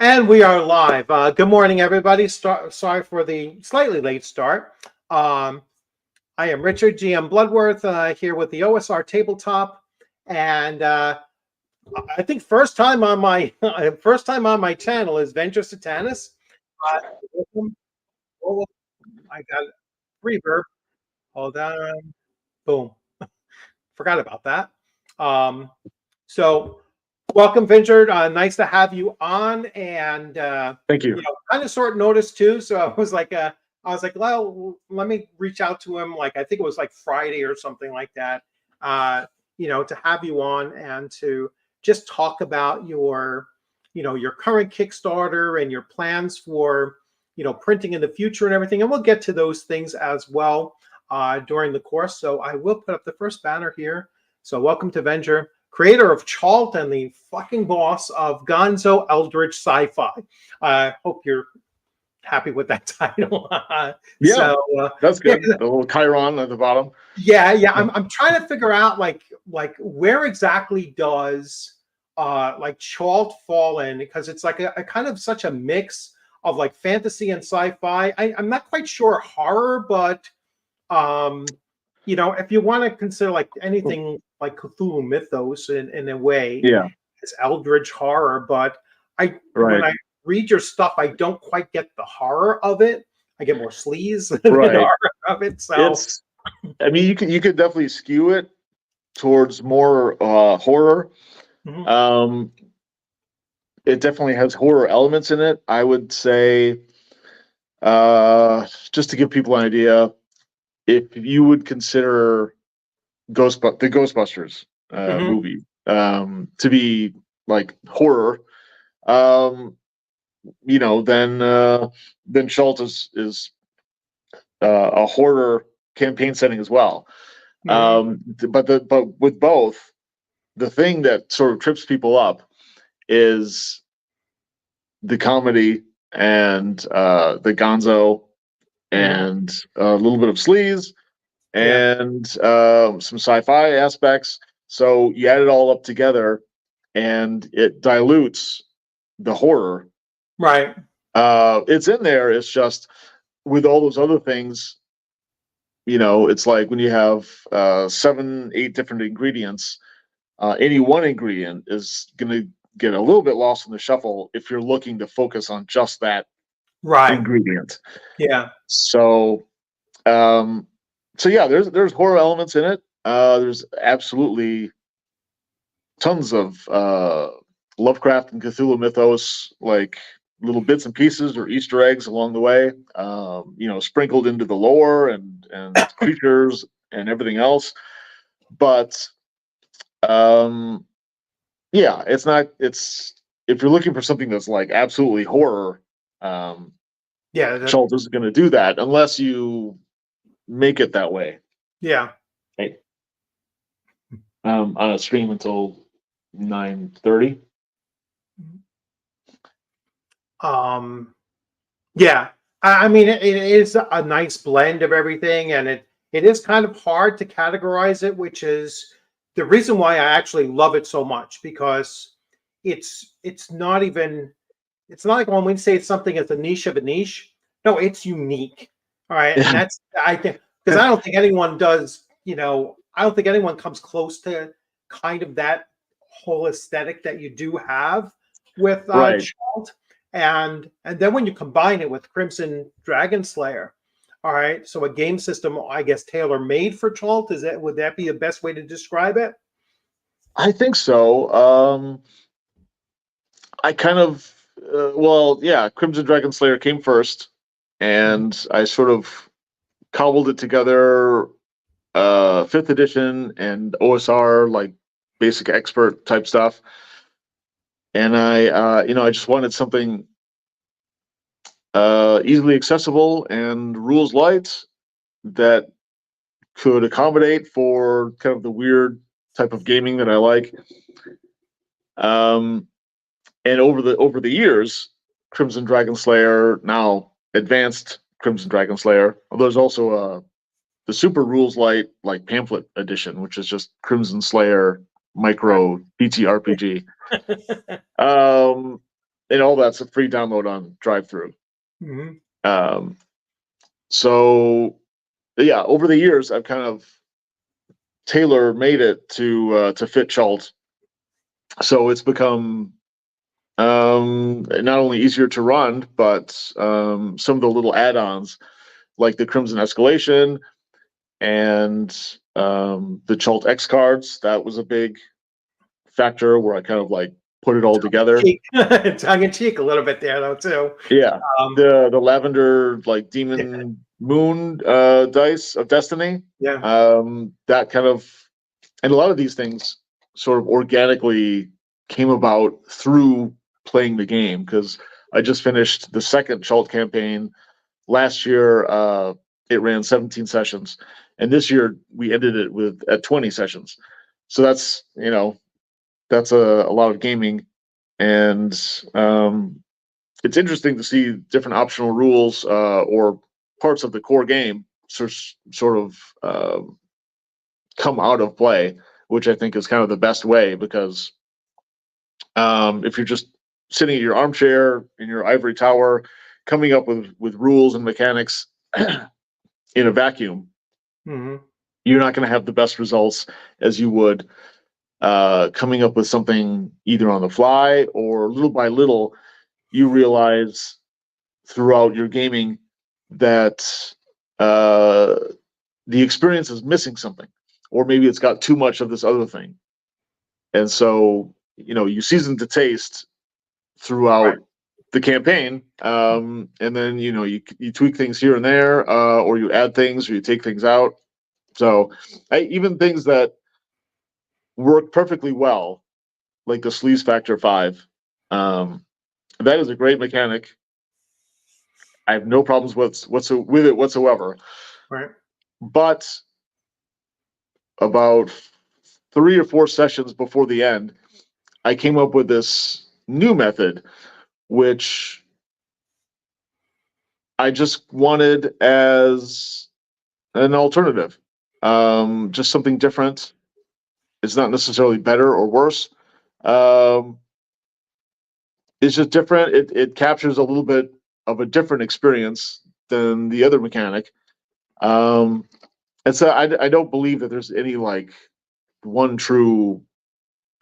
And we are live. Good morning, everybody. Sorry for the slightly late start. I am Richard, GM Bloodworth, here with the OSR tabletop, and I think first time on my channel is Venger Satanis. Welcome. Oh, I got reverb. Hold on. Boom. Forgot about that. So welcome, Venger. Nice to have you on, and thank you. Kind of short notice too. So I was like, well, let me reach out to him. Like I think it was like Friday or something like that. To have you on and to just talk about your current Kickstarter and your plans for printing in the future and everything. And we'll get to those things as well during the course. So I will put up the first banner here. So welcome to Venger, creator of Chalt and the fucking boss of Gonzo, Eldritch, SciFi. I hope you're happy with that title. Yeah, so, that's good. The little Chiron at the bottom. Yeah. I'm trying to figure out like where exactly does like Chalt fall in, because it's like a kind of such a mix of like fantasy and sci-fi. I'm not quite sure horror, but if you want to consider like anything like Cthulhu mythos in a way, yeah, it's Eldritch horror. But when I read your stuff, I don't quite get the horror of it. I get more sleaze than horror of it. So you could definitely skew it towards more horror. Mm-hmm. It definitely has horror elements in it. I would say, just to give people an idea, if you would consider the Ghostbusters movie to be like horror, then Chalt is a horror campaign setting as well. But with both, the thing that sort of trips people up is the comedy and the Gonzo and a little bit of sleaze and some sci-fi aspects. So you add it all up together and it dilutes the horror. Right. It's in there. It's just with all those other things, it's like when you have 7-8 different ingredients, any one ingredient is going to get a little bit lost in the shuffle if you're looking to focus on just that ingredient. Yeah. So yeah, there's horror elements in it. There's absolutely tons of Lovecraft and Cthulhu mythos, like little bits and pieces or Easter eggs along the way, sprinkled into the lore and creatures and everything else. But it's not. It's if you're looking for something that's like absolutely horror, Chalt isn't going to do that unless you make it that way. Yeah. Hey. On a stream until 9:30. Yeah. I mean, it is a nice blend of everything, and it is kind of hard to categorize it, which is the reason why I actually love it so much, because it's not like when we say something is a niche of a niche. No, it's unique. All right. And that's, I think, because I don't think anyone does, I don't think anyone comes close to kind of that whole aesthetic that you do have with Chalt. And then when you combine it with Crimson Dragon Slayer, all right, so a game system, I guess, tailor-made for Chalt, would that be the best way to describe it? I think so. I kind of, Crimson Dragon Slayer came first, and I sort of cobbled it together, 5th edition and OSR, like basic expert type stuff. And I just wanted something easily accessible and rules light that could accommodate for kind of the weird type of gaming that I like. And over the years, Crimson Dragon Slayer, now advanced Crimson Dragon Slayer. There's also the super rules light like pamphlet edition, which is just Crimson Slayer micro TTRPG. and all that's a free download on drive-through. Mm-hmm. So yeah, over the years, I've kind of tailor-made it to fit Chult. So it's become not only easier to run, but some of the little add-ons like the Crimson Escalation and the Chult X cards. That was a big factor where I kind of like put it all together. Tongue in cheek a little bit there though too. Yeah, Um, the lavender like demon moon dice of destiny. yeah. That kind of, and a lot of these things sort of organically came about through playing the game, because I just finished the second Chult campaign last year. It ran 17 sessions, and this year we ended it at 20 sessions. So that's that's a lot of gaming, and it's interesting to see different optional rules or parts of the core game sort of come out of play, which I think is kind of the best way, because if you're just sitting in your armchair in your ivory tower, coming up with rules and mechanics in a vacuum, Mm-hmm. you're not going to have the best results as you would coming up with something either on the fly, or little by little you realize throughout your gaming that the experience is missing something, or maybe it's got too much of this other thing, and so you season to taste throughout the campaign, and then you tweak things here and there, or you add things or you take things out. So even things that work perfectly well, like the Sleaze Factor 5, that is a great mechanic. I have no problems with it whatsoever. Right. But about 3 or 4 sessions before the end, I came up with this new method, which I just wanted as an alternative, just something different. It's not necessarily better or worse. It's just different. It captures a little bit of a different experience than the other mechanic. And so I don't believe that there's any like one true,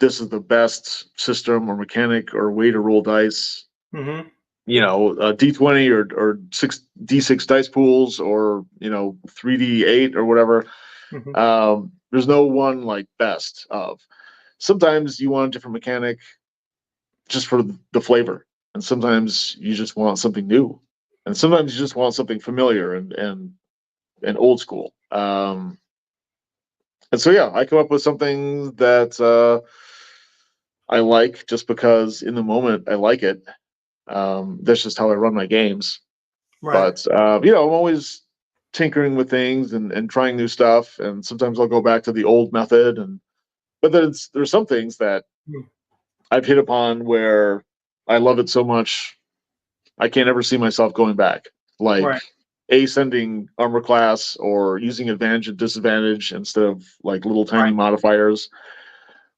this is the best system or mechanic or way to roll dice. Mm-hmm. D20 or 6d6 dice pools, or 3d8 or whatever. Mm-hmm. There's no one like best of. Sometimes you want a different mechanic just for the flavor, and sometimes you just want something new, and sometimes you just want something familiar and old school. And so yeah, I come up with something that I like just because in the moment I like it. That's just how I run my games. Right. But I'm always tinkering with things and trying new stuff, and sometimes I'll go back to the old method. But there's some things that I've hit upon where I love it so much I can't ever see myself going back, like Right. ascending armor class, or using advantage and disadvantage instead of like little tiny Right. modifiers,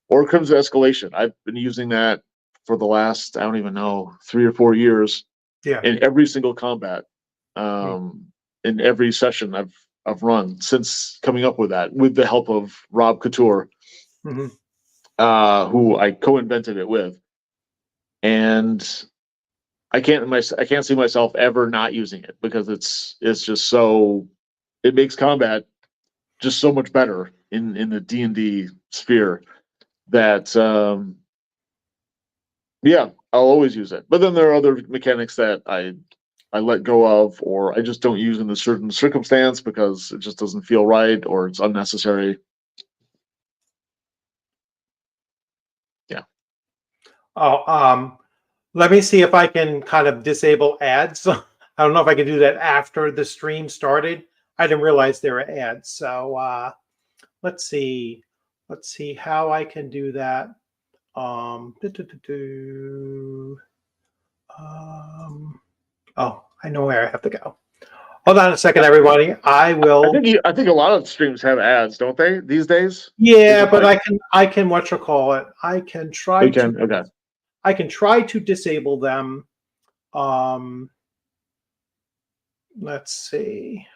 or Crimson Escalation. I've been using that for the last, I don't even know, 3 or 4 years Yeah. in every single combat, in every session I've run since coming up with that, with the help of Rob Couture, Mm-hmm. who I co-invented it with, and I can't see myself ever not using it, because it's just so, it makes combat just so much better in the D&D sphere that yeah, I'll always use it. But then there are other mechanics that I let go of, or I just don't use in a certain circumstance because it just doesn't feel right, or it's unnecessary. Yeah. Oh, let me see if I can kind of disable ads. I don't know if I can do that after the stream started. I didn't realize there were ads. So let's see. Let's see how I can do that. Do, do, do, do. Oh, I know where I have to go. Hold on a second, everybody. I will. I think a lot of streams have ads, don't they, these days? Yeah, but I can what you call it. I can try We to can. Okay. I can try to disable them. Let's see.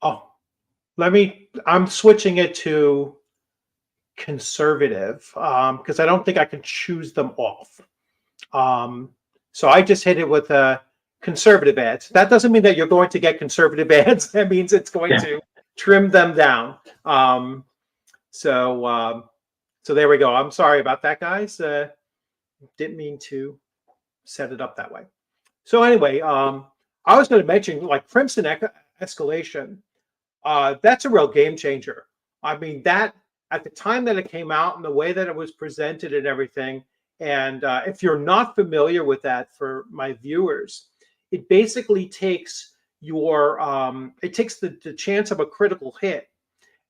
Oh, I'm switching it to conservative because I don't think I can choose them off. So I just hit it with conservative ads. That doesn't mean that you're going to get conservative ads. That means it's going to trim them down. So there we go. I'm sorry about that, guys. Didn't mean to set it up that way. So anyway, I was going to mention like Crimson Escalation. That's a real game changer. I mean, that at the time that it came out and the way that it was presented and everything. And if you're not familiar with that, for my viewers, it basically takes the chance of a critical hit,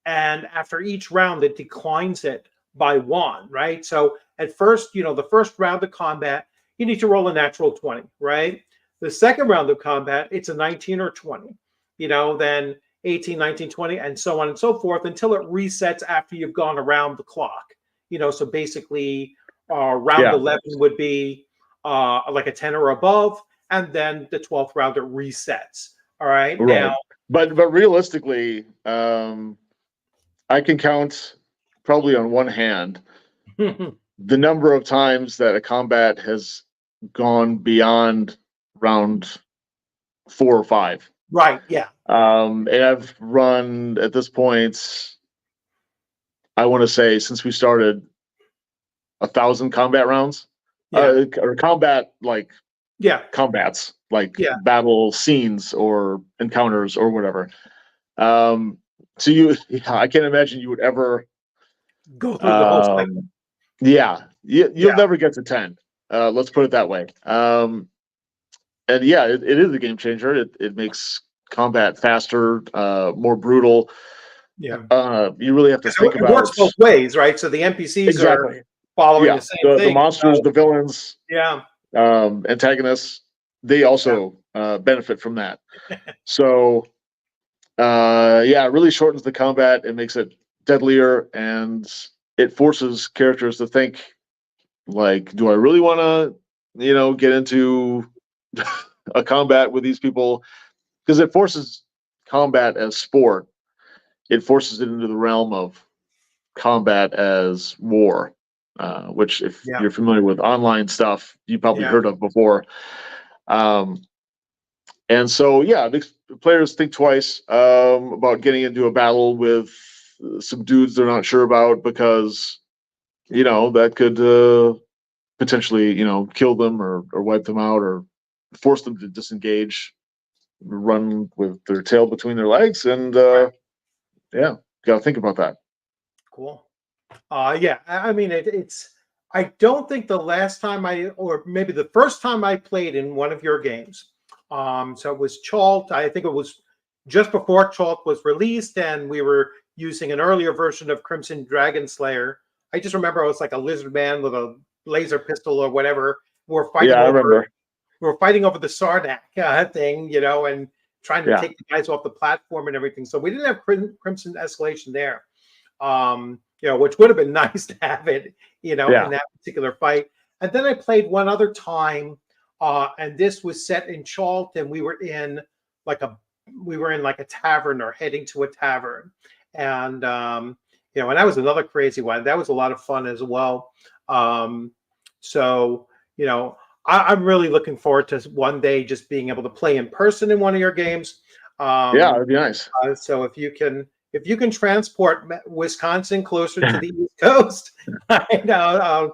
and after each round, it declines it by 1, right? So at first, the first round of combat, you need to roll a natural 20, right? The second round of combat, it's a 19 or 20, then 18, 19, 20, and so on and so forth until it resets after you've gone around the clock. So basically round 11 would be like a 10 or above, and then the 12th round it resets. All right. Now, but realistically, I can count probably on one hand the number of times that a combat has gone beyond round 4 or 5. Right. Yeah. And I've run at this point, I want to say since we started, 1,000 combat rounds, or combat combats, like battle scenes or encounters or whatever. So I can't imagine you would ever go through the whole cycle. You'll never get to 10. Let's put it that way. And it is a game changer. It makes combat faster, more brutal. Yeah. You really have to think about it. Works both ways, right? So the NPCs are following the same thing. The monsters, the villains, antagonists, they also benefit from that. So it really shortens the combat. It makes it deadlier, and it forces characters to think, like, do I really want to, get into a combat with these people? Because it forces combat as sport. It forces it into the realm of combat as war, which, if you're familiar with online stuff, you probably heard of before. And so, the players think twice about getting into a battle with some dudes they're not sure about, because, that could potentially, kill them or wipe them out or force them to disengage, run with their tail between their legs. And got to think about that. Cool. I mean, it's, I don't think the last time or maybe the first time I played in one of your games. So it was Chalt. I think it was just before Chalt was released, and we were using an earlier version of Crimson Dragon Slayer. I just remember I was like a lizard man with a laser pistol or whatever. We're fighting I remember. We were fighting over the Sarnak thing, and trying to take the guys off the platform and everything. So we didn't have Crimson Escalation there, which would have been nice to have it, in that particular fight. And then I played one other time, and this was set in Chalt, and we were in like a tavern, or heading to a tavern. And, and that was another crazy one. That was a lot of fun as well. So, I'm really looking forward to one day just being able to play in person in one of your games. It'd be nice. So if you can transport Wisconsin closer to the East Coast, that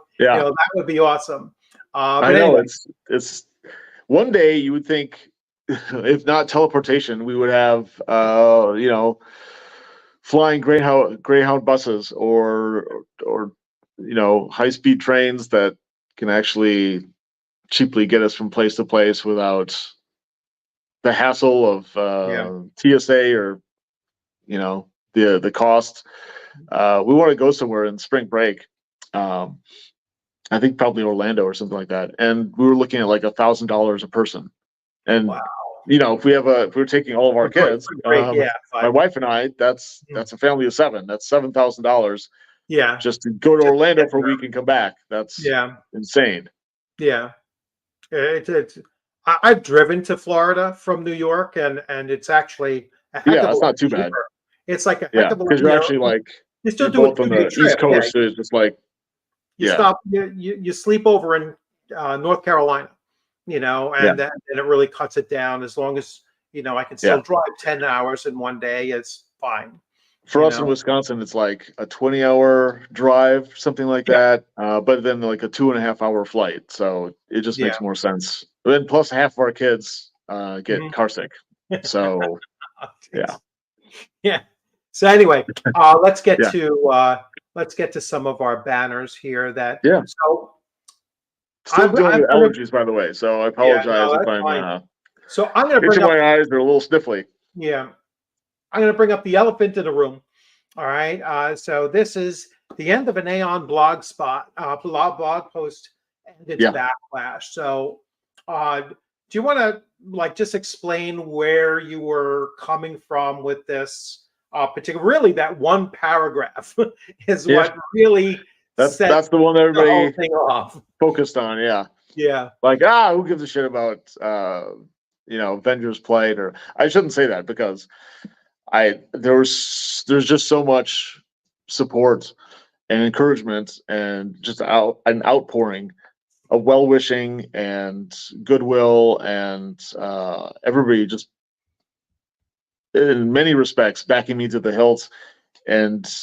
would be awesome. I know, anyway. It's one day you would think, if not teleportation, we would have flying Greyhound buses or high-speed trains that can actually cheaply get us from place to place without the hassle of TSA or the cost. We want to go somewhere in spring break. I think probably Orlando or something like that. And we were looking at like $1,000 a person. And if we're taking all of our kids, Yeah, my wife and I, that's a family of 7. That's $7,000 yeah, just to go to just Orlando for a week and come back. That's yeah, insane. yeah. It's I've driven to Florida from New York, and it's actually a heck Yeah, of a that's lot not too bad. cheaper. It's like a heck Yeah, of a lot, because you're actually like you still you're do a both on 2 day the East trip. Yeah, Coast, so it's just like you yeah, stop, you sleep over in North Carolina, yeah, and it really cuts it down. As long as I can yeah. still drive 10 hours in one day, it's fine. For us in Wisconsin, it's like a 20-hour drive, something like Yeah, that. But then like a 2.5-hour flight, so it just yeah. makes more sense. And plus, half of our kids get Mhm. car sick, so yeah, Yeah. So anyway, let's get yeah, to some of our banners here. yeah. So Still I'm dealing I'm with gonna allergies, by the way, so I yeah, apologize no, if that's I'm fine. So I'm gonna itch bring in up my eyes are a little sniffly. yeah, I'm gonna bring up the elephant in the room. All right. So this is the end of an Aeon blog post and its Yeah. backlash. So do you want to just explain where you were coming from with this particular? Really, that one paragraph is Yeah, what really set that's the one that the whole everybody thing off. focused on. Yeah, Yeah. like who gives a shit about Venger's plight? Or I shouldn't say that because there's just so much support and encouragement and just an outpouring of well wishing and goodwill and everybody just in many respects backing me to the hilt and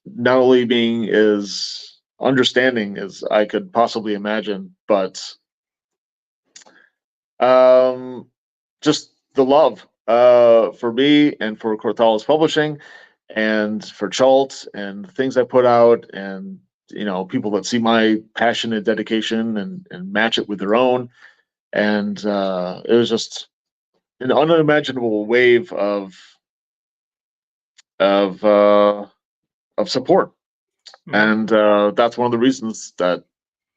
not only being as understanding as I could possibly imagine, but just the love for me and for Corthalis Publishing and for Chalt and things I put out and people that see my passion and dedication and match it with their own. And it was just an unimaginable wave of uh, of support. Mhm. And that's one of the reasons that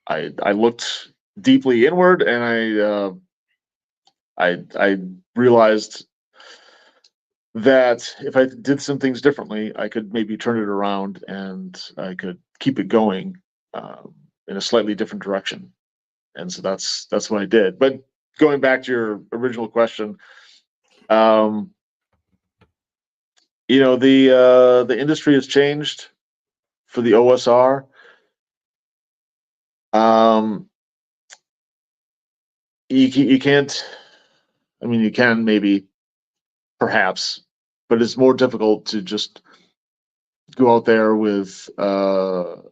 I looked deeply inward and I realized that if I did some things differently, I could maybe turn it around and I could keep it going in a slightly different direction. And so that's what I did. But going back to your original question, um, the industry has changed for the OSR. Um, you can't. I mean, you can maybe, perhaps, but it's more difficult to just go out there with a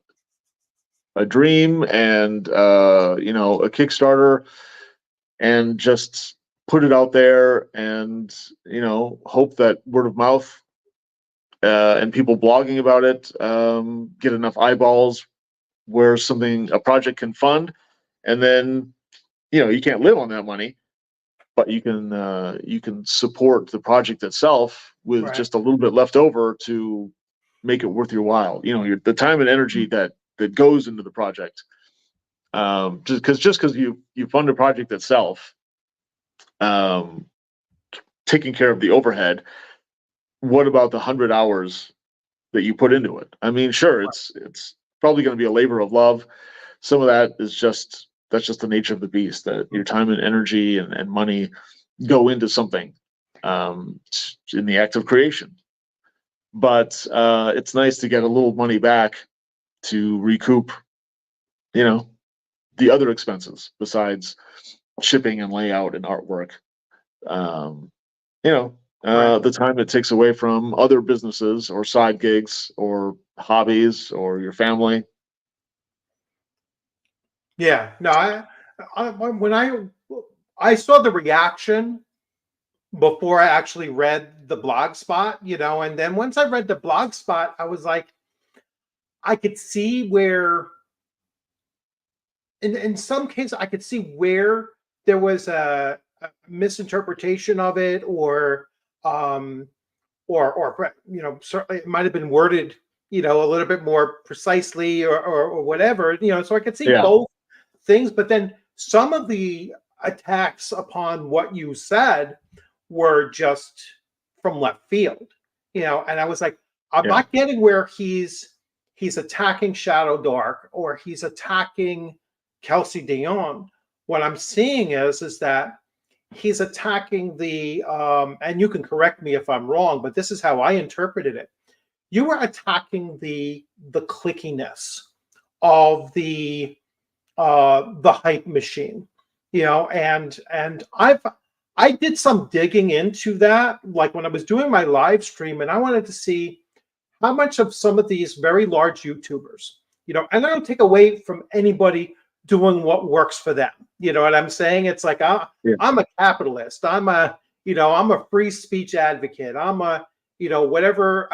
dream and a Kickstarter and just put it out there and hope that word of mouth and people blogging about it get enough eyeballs where a project can fund, and then you can't live on that money, but you can support the project itself with Right. just a little bit left over to make it worth your while. The time and energy that goes into the project. Just because you fund a project itself, um, taking care of the overhead. What about the 100 hours that you put into it? I mean, sure, it's probably going to be a labor of love. Some of that is that's just the nature of the beast. That your time and energy and money go into something in the act of creation. But it's nice to get a little money back to recoup, the other expenses besides shipping and layout and artwork. Um, Right. the time it takes away from other businesses or side gigs or hobbies or your family. Yeah. No, when I saw the reaction before I actually read the blog spot, and then once I read the blog spot, I was like, I could see where, in some cases, I could see where there was a misinterpretation of it, um, certainly it might have been worded, a little bit more precisely or whatever, so I could see Yeah, both things. But then some of the attacks upon what you said were just from left field, and I was like, I'm Yeah. not getting where he's attacking Shadow Dark or he's attacking Kelsey Dion. What I'm seeing is that he's attacking the and you can correct me if I'm wrong, but this is how I interpreted it. You were attacking the clickiness of the hype machine, and I did some digging into that, like when I was doing my live stream, and I wanted to see how much of some of these very large YouTubers, and I don't take away from anybody doing what works for them. You know what I'm saying? It's like Yeah. I'm a capitalist. I'm a free speech advocate. I'm a whatever.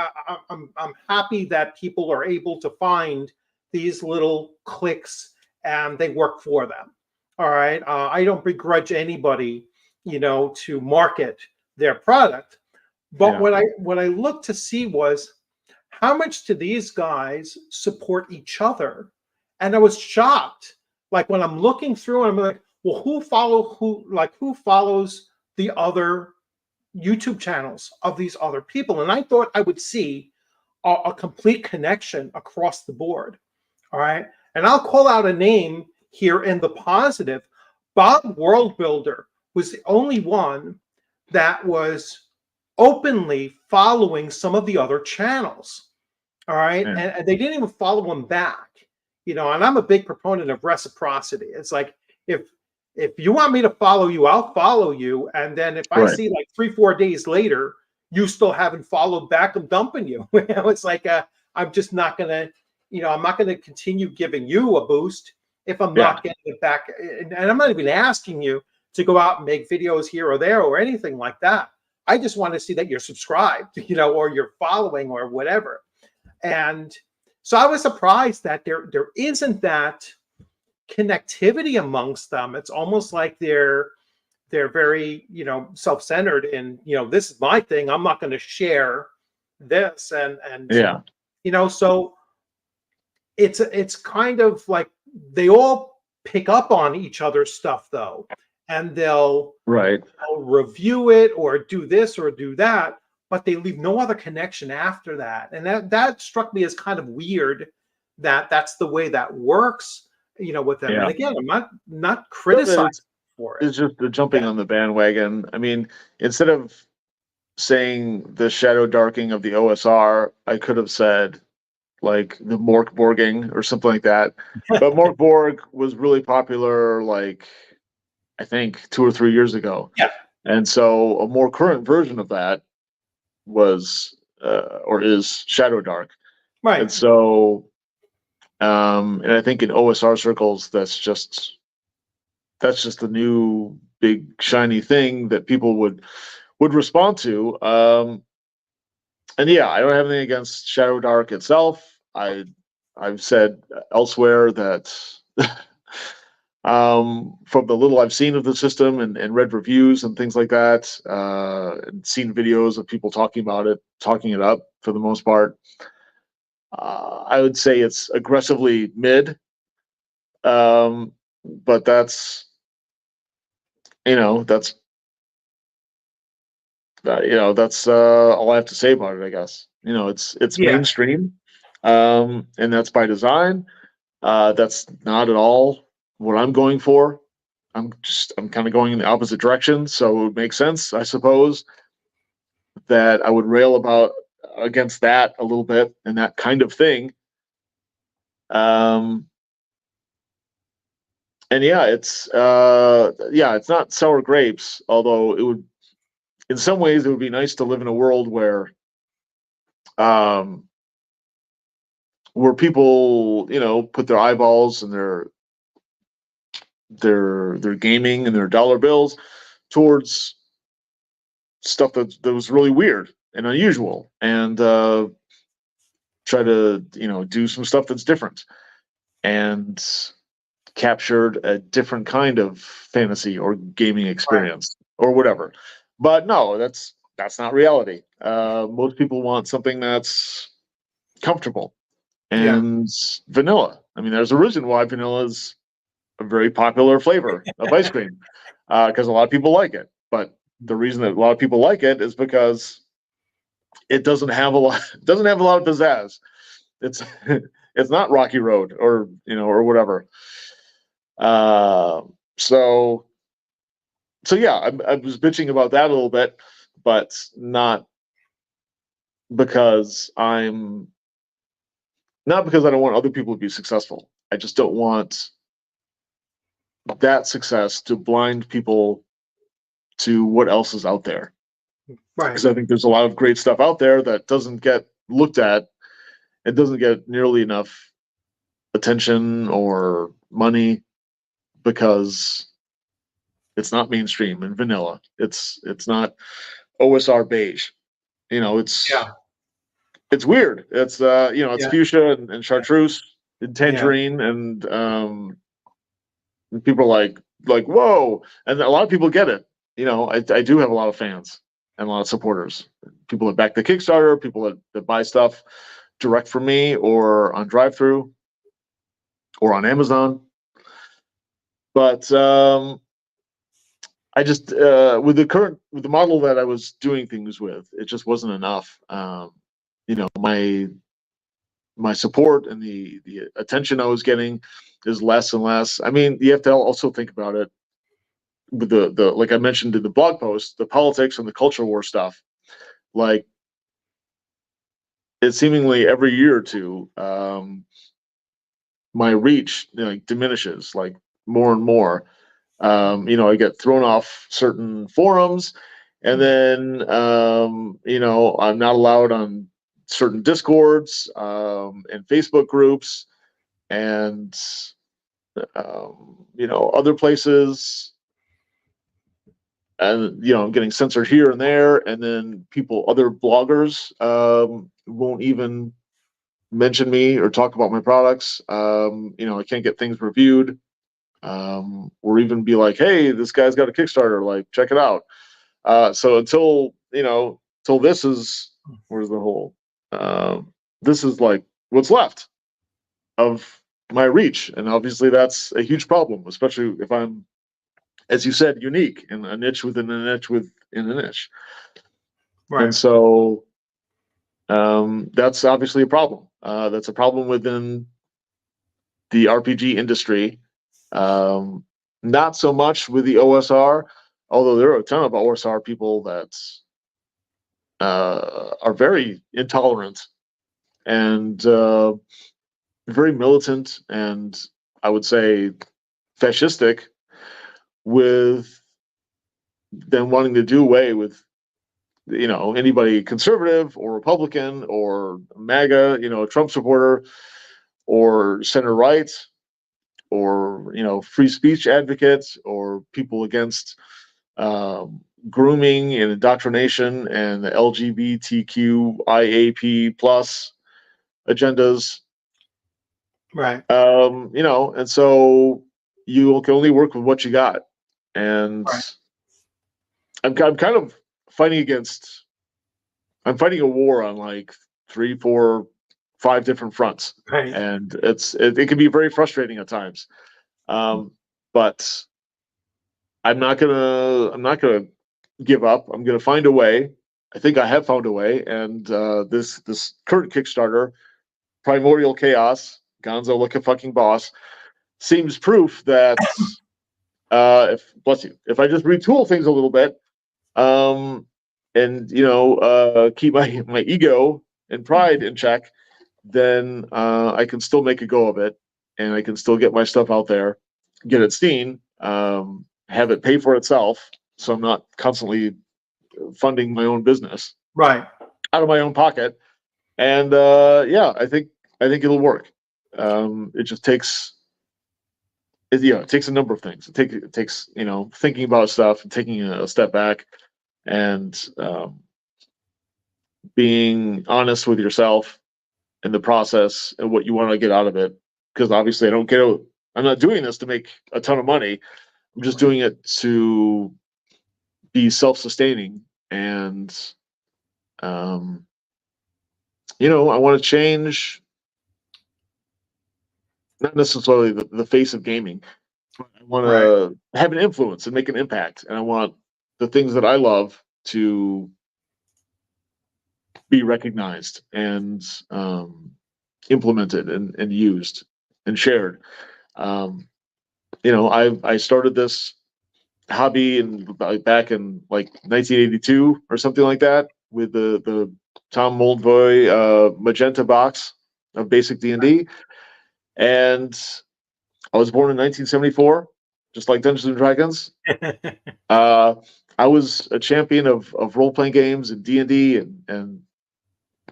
I'm happy that people are able to find these little clicks and they work for them. All right. I don't begrudge anybody, to market their product. But Yeah. what I looked to see was how much do these guys support each other? And I was shocked. Like when I'm looking through, I'm like, well, who follows the other YouTube channels of these other people? And I thought I would see a complete connection across the board. All right. And I'll call out a name here in the positive. Bob Worldbuilder was the only one that was openly following some of the other channels. All right. Yeah. And they didn't even follow him back. And I'm a big proponent of reciprocity. It's like if you want me to follow you, I'll follow you. And then if I Right. see like 3-4 days later, you still haven't followed back, I'm dumping you. It's like I'm just not gonna, I'm not gonna continue giving you a boost if I'm not getting it back. And I'm not even asking you to go out and make videos here or there or anything like that. I just want to see that you're subscribed, or you're following or whatever. And so I was surprised that there isn't that connectivity amongst them. It's almost like they're very, self-centered and, this is my thing. I'm not going to share this. And so it's kind of like they all pick up on each other's stuff though. And they'll review it or do this or do that, but they leave no other connection after that. And that struck me as kind of weird that that's the way that works, with them. Yeah. And again, I'm not criticizing for it. It's just the jumping on the bandwagon. I mean, instead of saying the shadow darking of the OSR, I could have said like the Mork Borging or something like that. But Mork Borg was really popular, like I think 2 or 3 years ago. Yeah. And so a more current version of that was or is Shadow Dark. Right. And so and I think in OSR circles that's just the new big shiny thing that people would respond to. And yeah, I don't have anything against Shadow Dark itself. I've said elsewhere that from the little I've seen of the system and read reviews and things like that, and seen videos of people talking about it, talking it up for the most part, I would say it's aggressively mid. But that's all I have to say about it, I guess. It's mainstream, and that's by design. That's not at all what I'm going for. I'm kind of going in the opposite direction, so it would make sense, I suppose, that I would rail against that a little bit and that kind of thing. And it's not sour grapes, although it would, in some ways, it would be nice to live in a world where people, put their eyeballs and their gaming and their dollar bills towards stuff that was really weird and unusual, and try to do some stuff that's different and captured a different kind of fantasy or gaming experience or whatever. But no, that's not reality. Most people want something that's comfortable and vanilla. I mean, there's a reason why vanilla is a very popular flavor of ice cream. because a lot of people like it. But the reason that a lot of people like it is because it doesn't have a lot of pizzazz. It's it's not Rocky Road or or whatever. So yeah, I was bitching about that a little bit, but not because I don't want other people to be successful. I just don't want that success to blind people to what else is out there. Right. Because I think there's a lot of great stuff out there that doesn't get looked at. It doesn't get nearly enough attention or money because it's not mainstream and vanilla. It's not OSR beige. It's it's weird. It's it's fuchsia and chartreuse and tangerine and people are like whoa, and a lot of people get it. I do have a lot of fans and a lot of supporters. People that back the Kickstarter, people that buy stuff direct from me or on drive-through or on Amazon. But I just with the model that I was doing things with, it just wasn't enough. My support and the attention I was getting is less and less. I mean, you have to also think about it with the like I mentioned in the blog post, the politics and the culture war stuff. Like, it seemingly every year or two, my reach diminishes like more and more. I get thrown off certain forums, and then I'm not allowed on certain discords and Facebook groups and other places, and I'm getting censored here and there, and then other bloggers won't even mention me or talk about my products. I can't get things reviewed, or even be like, hey, this guy's got a Kickstarter, like check it out. So until this is where's the whole this is like what's left of my reach, and obviously that's a huge problem, especially if I'm, as you said, unique in a niche within a niche within a niche. Right. And so that's obviously a problem. That's a problem within the RPG industry. Not so much with the OSR, although there are a ton of OSR people that are very intolerant and very militant, and I would say fascistic, with them wanting to do away with anybody conservative or Republican or MAGA, Trump supporter or center right or free speech advocates or people against grooming and indoctrination and the LGBTQIAP plus agendas. Right. And so you can only work with what you got. And I'm kind of fighting a war on like 3, 4, 5 different fronts. Right. And it can be very frustrating at times. But I'm not gonna give up. I'm gonna find a way. I think I have found a way. And this current Kickstarter, Primordial Chaos, Gonzo Look a Fucking Boss, seems proof that if I just retool things a little bit, and keep my ego and pride in check, then I can still make a go of it, and I can still get my stuff out there, get it seen, have it pay for itself, so I'm not constantly funding my own business Right. out of my own pocket. And I think it'll work. It just takes it takes a number of things. It takes thinking about stuff and taking a step back and being honest with yourself in the process and what you want to get out of it. Because obviously I'm not doing this to make a ton of money. I'm just doing it to be self-sustaining, and I want to change, not necessarily the face of gaming, I want to have an influence and make an impact, and I want the things that I love to be recognized and implemented and used and shared. Um, I started this hobby back in like 1982 or something like that with the Tom Moldvoy magenta box of basic D&D, and I was born in 1974, just like Dungeons and Dragons. Uh, I was a champion of role playing games and D&D and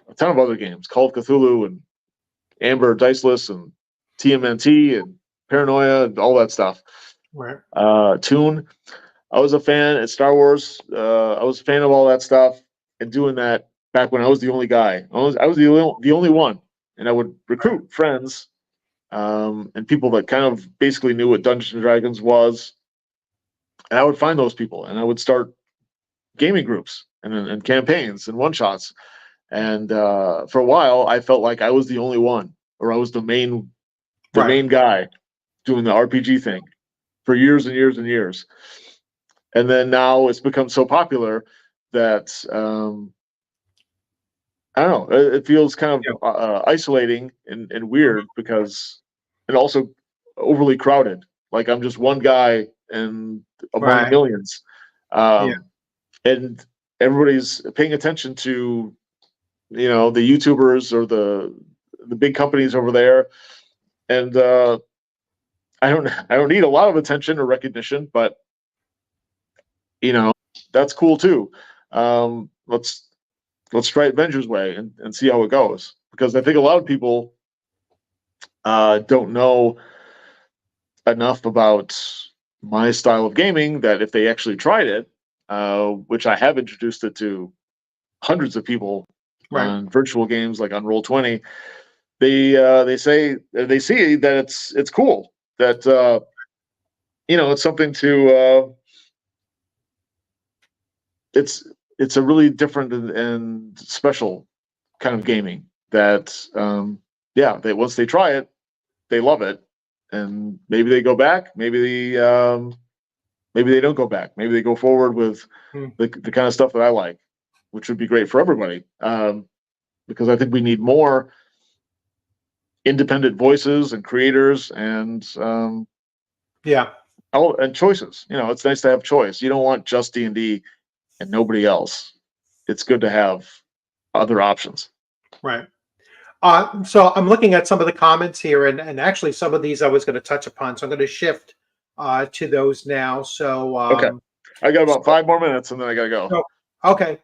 a ton of other games, Call of Cthulhu and Amber Diceless and TMNT and Paranoia and all that stuff. Right. Toon. I was a fan at Star Wars. I was a fan of all that stuff and doing that back when I was the only guy. I was the only one, and I would recruit friends and people that kind of basically knew what Dungeons and Dragons was, and I would find those people and I would start gaming groups and campaigns and one shots. And for a while, I felt like I was the only one, or I was the main guy doing the RPG thing for years and years and years. And then now it's become so popular that I don't know. It feels kind of isolating and weird because, and also overly crowded. Like I'm just one guy and among millions, and everybody's paying attention to the YouTubers or the big companies over there, and I don't need a lot of attention or recognition, but that's cool too. Let's try it Venger's way and see how it goes, because I think a lot of people don't know enough about my style of gaming that if they actually tried it, which I have introduced it to hundreds of people on virtual games like on Roll20, they say they see that it's cool, that it's something to it's a really different and special kind of gaming that they once they try it, they love it, and maybe they go back, maybe they don't go back, maybe they go forward with the kind of stuff that I like, which would be great for everybody, because I think we need more independent voices and creators and and choices. It's nice to have choice. You don't want just D&D and nobody else. It's good to have other options. Right. So I'm looking at some of the comments here, and actually some of these I was going to touch upon. So I'm going to shift to those now. So okay, I got about 5 more minutes, and then I got to go. So, okay.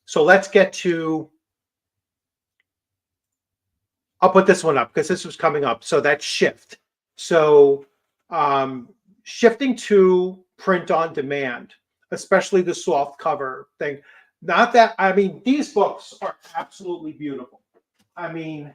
So let's get to. I'll put this one up because this was coming up. So that shift. So shifting to print on demand, especially the soft cover thing. Not that, I mean, these books are absolutely beautiful. I mean,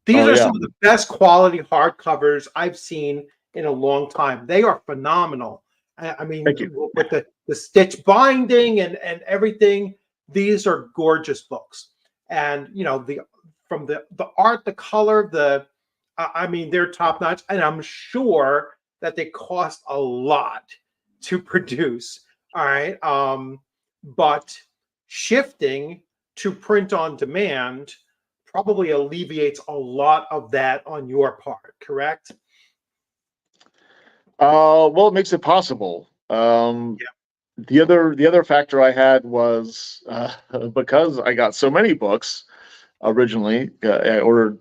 these are some of the best quality hardcovers I've seen in a long time. They are phenomenal. I mean, with the stitch binding and everything, these are gorgeous books. And from the art, the color, I mean, they're top notch. And I'm sure that they cost a lot to produce. All right. But shifting to print on demand probably alleviates a lot of that on your part, correct? Well, it makes it possible. The other factor I had was because I got so many books originally. I ordered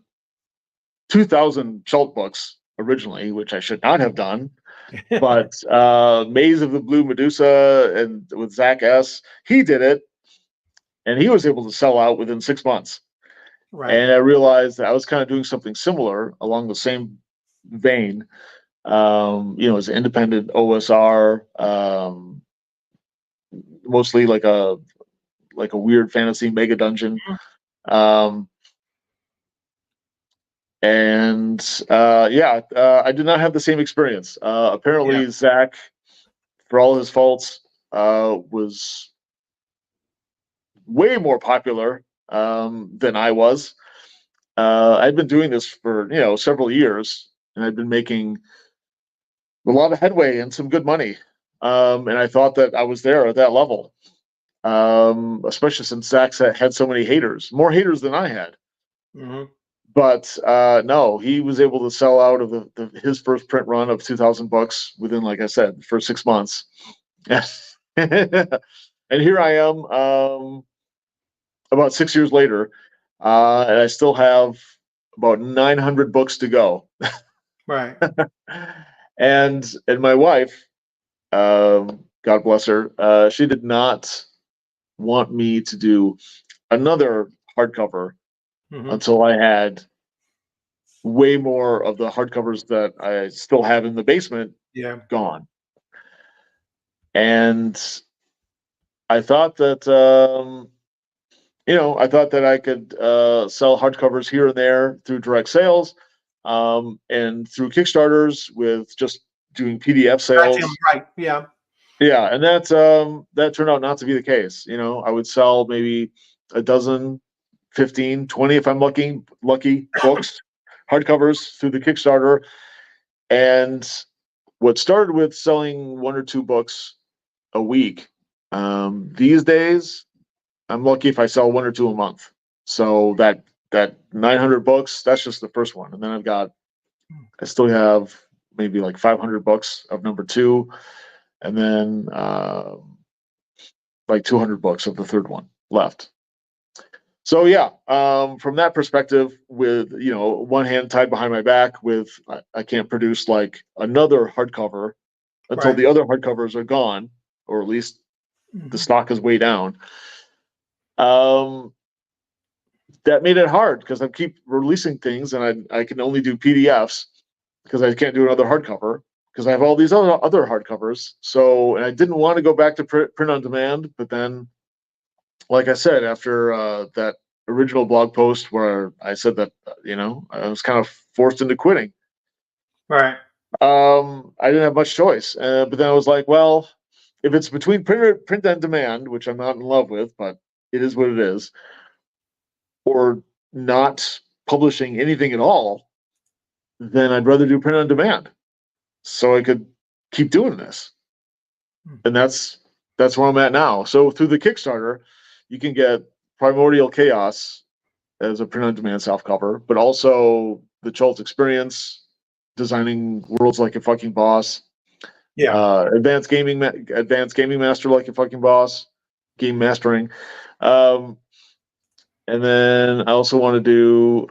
2,000 Schultz books originally, which I should not have done. But Maze of the Blue Medusa and with Zach S., he did it, and he was able to sell out within 6 months. Right. And I realized that I was kind of doing something similar along the same vein. As an independent OSR, mostly like a weird fantasy mega dungeon. I did not have the same experience. Apparently, Zach, for all his faults, was way more popular than I was. I'd been doing this for several years, and I'd been making a lot of headway and some good money. And I thought that I was there at that level, especially since Zach had so many haters, more haters than I had. Mm-hmm. But no, he was able to sell out of his first print run of 2,000 books within, like I said, for 6 months. And here I am, about 6 years later, and I still have about 900 books to go. Right. And my wife, God bless her, she did not want me to do another hardcover Mm-hmm. until I had way more of the hardcovers that I still have in the basement Yeah. gone. And I thought that I thought that I could sell hardcovers here and there through direct sales, and through Kickstarters with just doing PDF sales. Right. Yeah. Yeah, and that turned out not to be the case. I would sell maybe a dozen, 15, 20 if I'm lucky books, hardcovers through the Kickstarter. And what started with selling 1 or 2 books a week, these days I'm lucky if I sell 1 or 2 a month. So that 900 books, that's just the first one, and then I still have maybe like 500 books of number 2, and then like 200 books of the third one left. So yeah, from that perspective, with one hand tied behind my back, with I can't produce like another hardcover until Right. the other hardcovers are gone, or at least the stock is way down. That made it hard because I keep releasing things, and I can only do PDFs because I can't do another hardcover because I have all these other hardcovers. So, and I didn't want to go back to print on demand, but then, like I said, after that original blog post where I said that I was kind of forced into quitting. Right. I didn't have much choice, but then I was like, well, if it's between print on demand, which I'm not in love with, but it is what it is, or not publishing anything at all, then I'd rather do print on demand so I could keep doing this. And that's where I'm at now. So through the Kickstarter, you can get Primordial Chaos as a print on demand soft cover, but also the Chult Experience, designing worlds like a fucking boss. Yeah. Advanced Gaming Master like a fucking boss, game mastering. And then I also want to do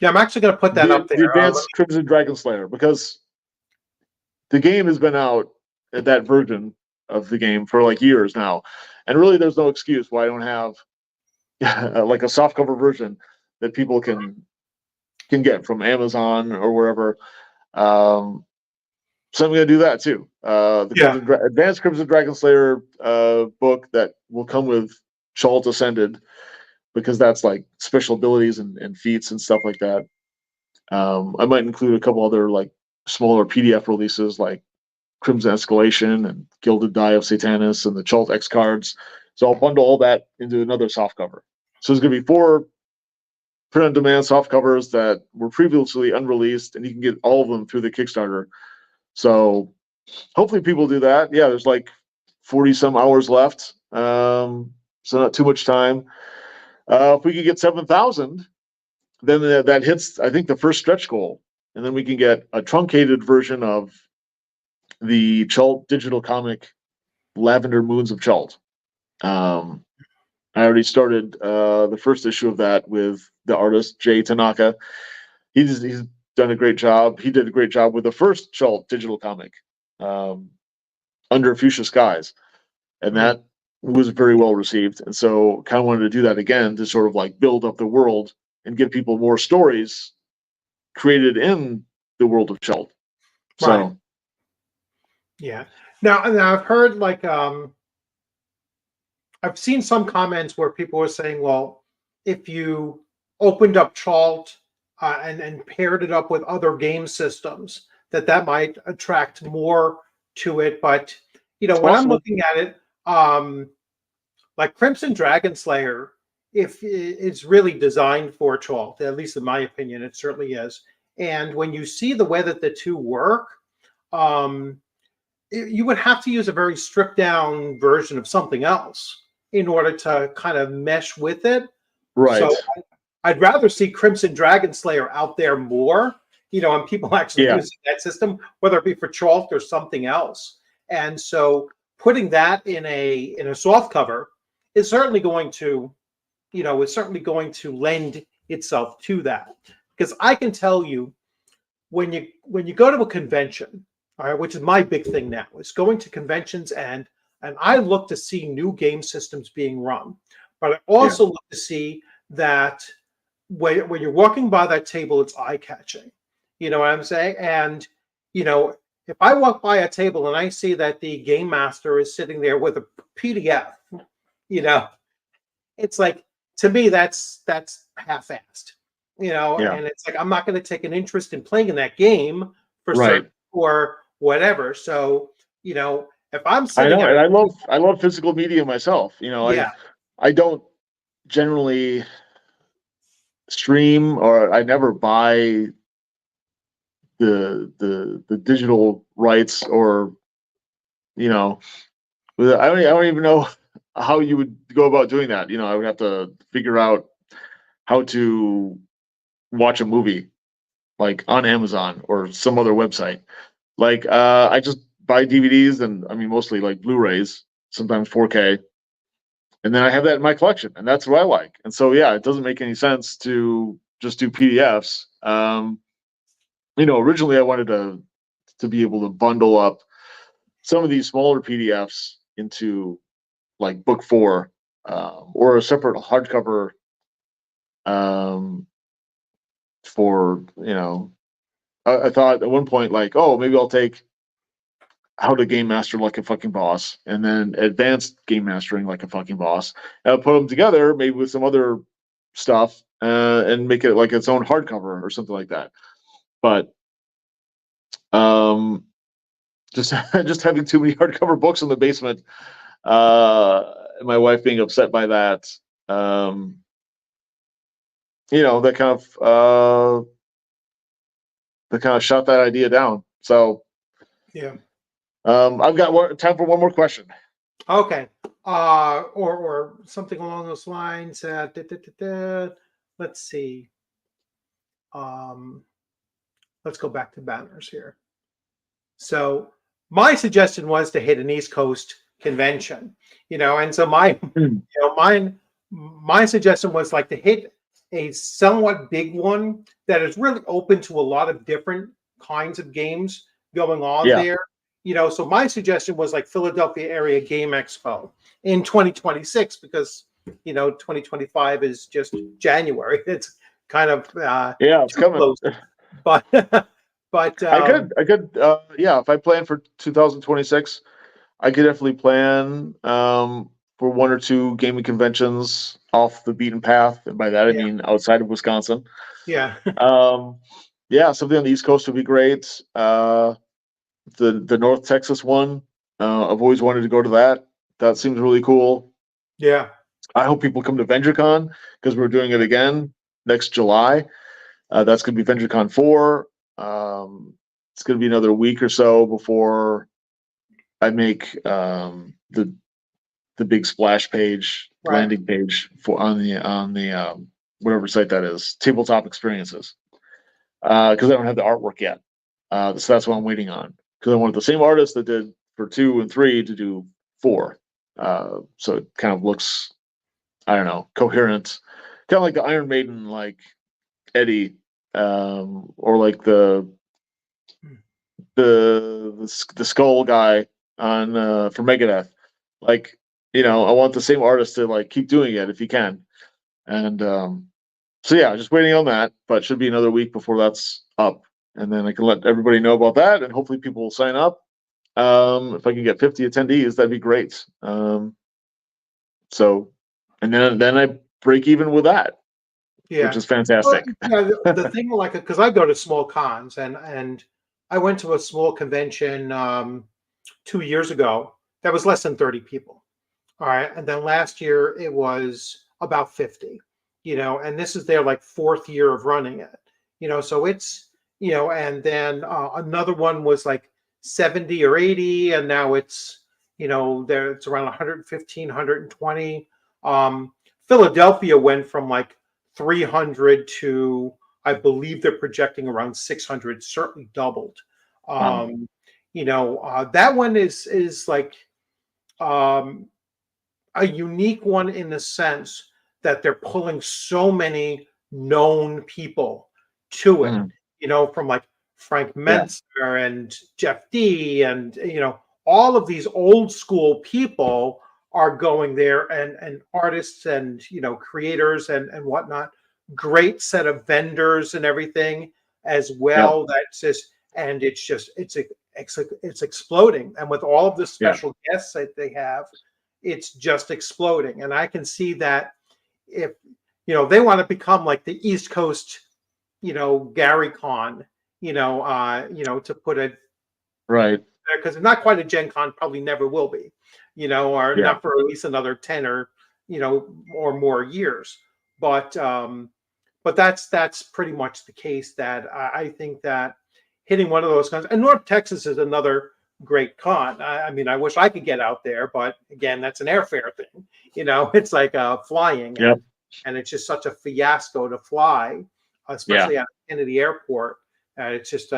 Yeah. I'm actually going to put that up there. the Advanced Crimson Dragon Slayer, because the game has been out, that version of the game, for like years now, and really there's no excuse why I don't have like a softcover version that people can get from Amazon or wherever. So I'm going to do that too. The Advanced Crimson Dragon Slayer book that will come with Chult Ascended, because that's like special abilities and feats and stuff like that. I might include a couple other like smaller PDF releases like Crimson Escalation and Gilded Die of Satanis and the Chult X cards. So I'll bundle all that into another softcover. So there's going to be 4 print-on-demand softcovers that were previously unreleased, and you can get all of them through the Kickstarter. So hopefully people do that. Yeah, there's like 40 some hours left, so not too much time. If we could get 7,000, then that hits, I think, the first stretch goal, and then we can get a truncated version of the Chult digital comic, Lavender Moons of Chult. I already started the first issue of that with the artist Jay Tanaka. He's done a great job. He did a great job with the first Chult digital comic, Under Fuchsia Skies, and that was very well received. And so, kind of wanted to do that again to sort of like build up the world and give people more stories created in the world of Chult. So, Right. Yeah. Now I've heard like I've seen some comments where people are saying, well, if you opened up Chalt and paired it up with other game systems, that might attract more to it. But when I'm looking at it, like Crimson Dragon Slayer, if it's really designed for Chalt, at least in my opinion, it certainly is. And when you see the way that the two work, um, you would have to use a very stripped down version of something else in order to kind of mesh with it. Right. So I'd rather see Crimson Dragon Slayer out there more, and people actually Yeah. using that system, whether it be for Chalt or something else. And so putting that in a soft cover is certainly going to, lend itself to that. Because I can tell you, when you go to a convention, all right, which is my big thing now, is going to conventions, and I look to see new game systems being run, but I also look to see that when you're walking by that table, it's eye catching. You know what I'm saying? And if I walk by a table and I see that the game master is sitting there with a PDF, you know, it's like, to me that's half-assed, Yeah. and it's like I'm not going to take an interest in playing in that game for Right. certain or whatever. So if I'm I sitting know, at and I love physical media myself. yeah, I don't generally stream, or I never buy the digital rights, or I don't even know how you would go about doing that. I would have to figure out how to watch a movie, like on Amazon or some other website. Like I just buy DVDs, and I mean mostly like Blu-rays, sometimes 4K, and then I have that in my collection, and that's what I like. And so yeah, it doesn't make any sense to just do PDFs. Originally I wanted to be able to bundle up some of these smaller PDFs into like book 4, or a separate hardcover, um, for I thought at one point, like, oh, maybe I'll take How to Game Master Like a Fucking Boss, and then Advanced Game Mastering Like a Fucking Boss, and I'll put them together, maybe with some other stuff, and make it like its own hardcover or something like that. But um, just just having too many hardcover books in the basement, and my wife being upset by that, that kind of shot that idea down. So yeah. I've got time for one more question. Okay. Or something along those lines. Let's see. Um, let's go back to banners here. So my suggestion was to hit an East Coast convention, and so my suggestion was like to hit a somewhat big one that is really open to a lot of different kinds of games going on Yeah. there. So my suggestion was like Philadelphia Area Game Expo in 2026, because 2025 is just January. It's kind of Yeah, it's too coming. close, but but Yeah, if I plan for 2026, I could definitely plan for one or two gaming conventions off the beaten path, and by that I yeah, mean outside of Wisconsin. yeah, Um, yeah, something on the East Coast would be great. The North Texas one, I've always wanted to go to that. That seems really cool. yeah, I hope people come to VengerCon, because we're doing it again next July. That's going to be VengerCon 4. It's going to be another week or so before I make the big splash page, right, landing page for on the whatever site that is, tabletop experiences. Because I don't have the artwork yet, so that's what I'm waiting on. Because I wanted the same artist that did for 2 and 3 to do 4, so it kind of looks, I don't know, coherent, kind of like the Iron Maiden, like Eddie, or like the skull guy on for Megadeth. Like, I want the same artist to like keep doing it if he can. And so yeah, just waiting on that, but should be another week before that's up. And then I can let everybody know about that, and hopefully people will sign up. If I can get 50 attendees, that'd be great. So, and then I break even with that, which yeah. is Well, fantastic. the thing, like, because I go to small cons, and I went to a small convention 2 years ago that was less than 30 people. All right, and then last year it was about 50. And this is their like fourth year of running it. So and then another one was like 70 or 80, and now it's, there it's around 115, 120. Philadelphia went from like 300 to, I believe they're projecting around 600, certainly doubled. Wow. That one is like um, a unique one in the sense that they're pulling so many known people to it, Mhm. from like Frank Yeah. Menzer and Jeff D, and all of these old school people are going there, and artists and creators and whatnot. Great set of vendors and everything as Yep. well. That's just, and it's exploding. And with all of the Yeah. special guests that they have, it's just exploding. And I can see that if they want to become like the East Coast, Gary Con, to put it, Right. because it's not quite a Gen Con, probably never will be, or Yeah. not for at least another 10 or or more years. But that's pretty much the case. That I think that hitting one of those cons, and North Texas is another great con. I mean, I wish I could get out there, but again, that's an airfare thing. It's like flying, Yep. and it's just such a fiasco to fly, Yeah. especially at Kennedy Airport. It's just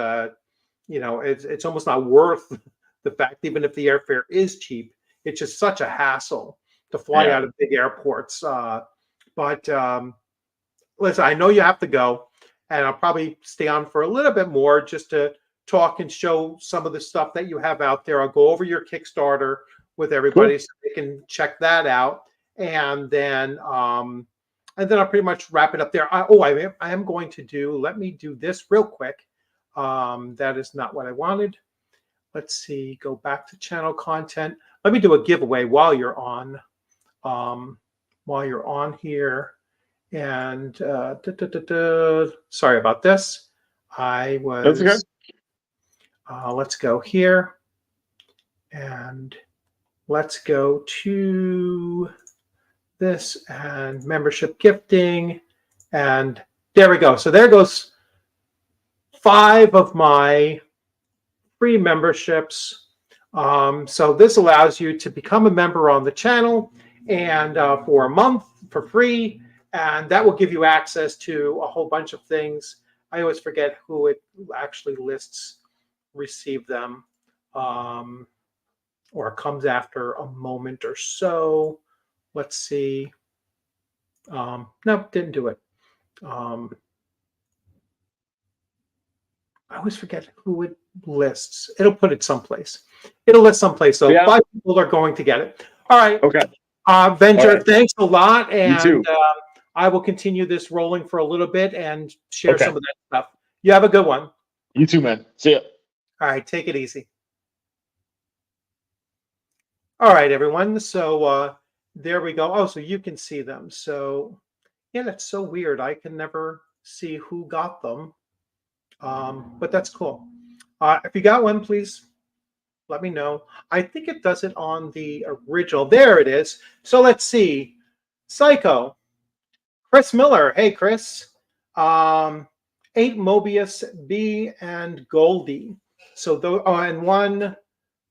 it's almost not worth the fact, even if the airfare is cheap. It's just such a hassle to fly Yeah. out of big airports. But listen, I know you have to go, and I'll probably stay on for a little bit more just to talk and show some of the stuff that you have out there. I'll go over your Kickstarter with everybody Cool. so they can check that out, and then I'll pretty much wrap it up there. I am going to do. Let me do this real quick. That is not what I wanted. Let's see. Go back to channel content. Let me do a giveaway while you're on. While you're on here. And sorry about this. I That's okay. was, let's go here, and let's go to this and membership gifting. And there we go. So there goes 5 of my free memberships. So this allows you to become a member on the channel, and for a month for free. And that will give you access to a whole bunch of things. I always forget who it actually lists receive them, or comes after a moment or so. Let's see. No, didn't do it. I always forget who it lists. It'll put it someplace. It'll list someplace. So Yeah. 5 people are going to get it. All right. Okay. Venger, All right. thanks a lot. You And too. I will continue this rolling for a little bit and share Okay. some of that stuff. You have a good one. You too, man. See ya. All right. Take it easy. All right, everyone. So there we go. Oh, so you can see them. So yeah, that's so weird. I can never see who got them. But that's cool. If you got one, please let me know. I think it does it on the original. There it is. So let's see. Psycho. Chris Miller. Hey, Chris. 8 Mobius, B, and Goldie. So and one,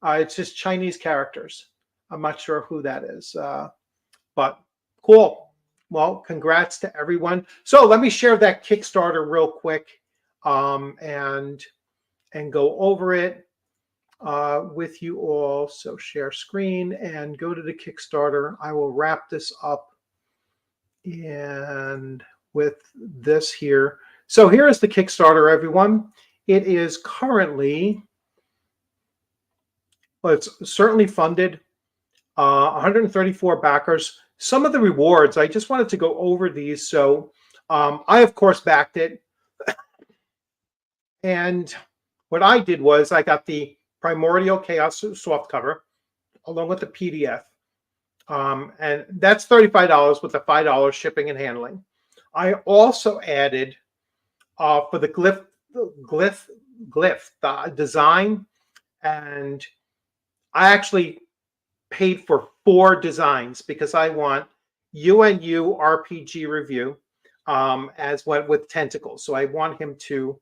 it's just Chinese characters. I'm not sure who that is, but cool. Well, congrats to everyone. So let me share that Kickstarter real quick, and go over it with you all. So share screen and go to the Kickstarter. I will wrap this up and with this here. So here is the Kickstarter, everyone. It is currently, well, it's certainly funded. 134 backers. Some of the rewards, I just wanted to go over these. So I, of course, backed it. And what I did was I got the Primordial Chaos softcover along with the PDF. And that's $35 with the $5 shipping and handling. I also added for the glyph design, and I actually paid for 4 designs because I want UNU RPG review as went with tentacles. So I want him to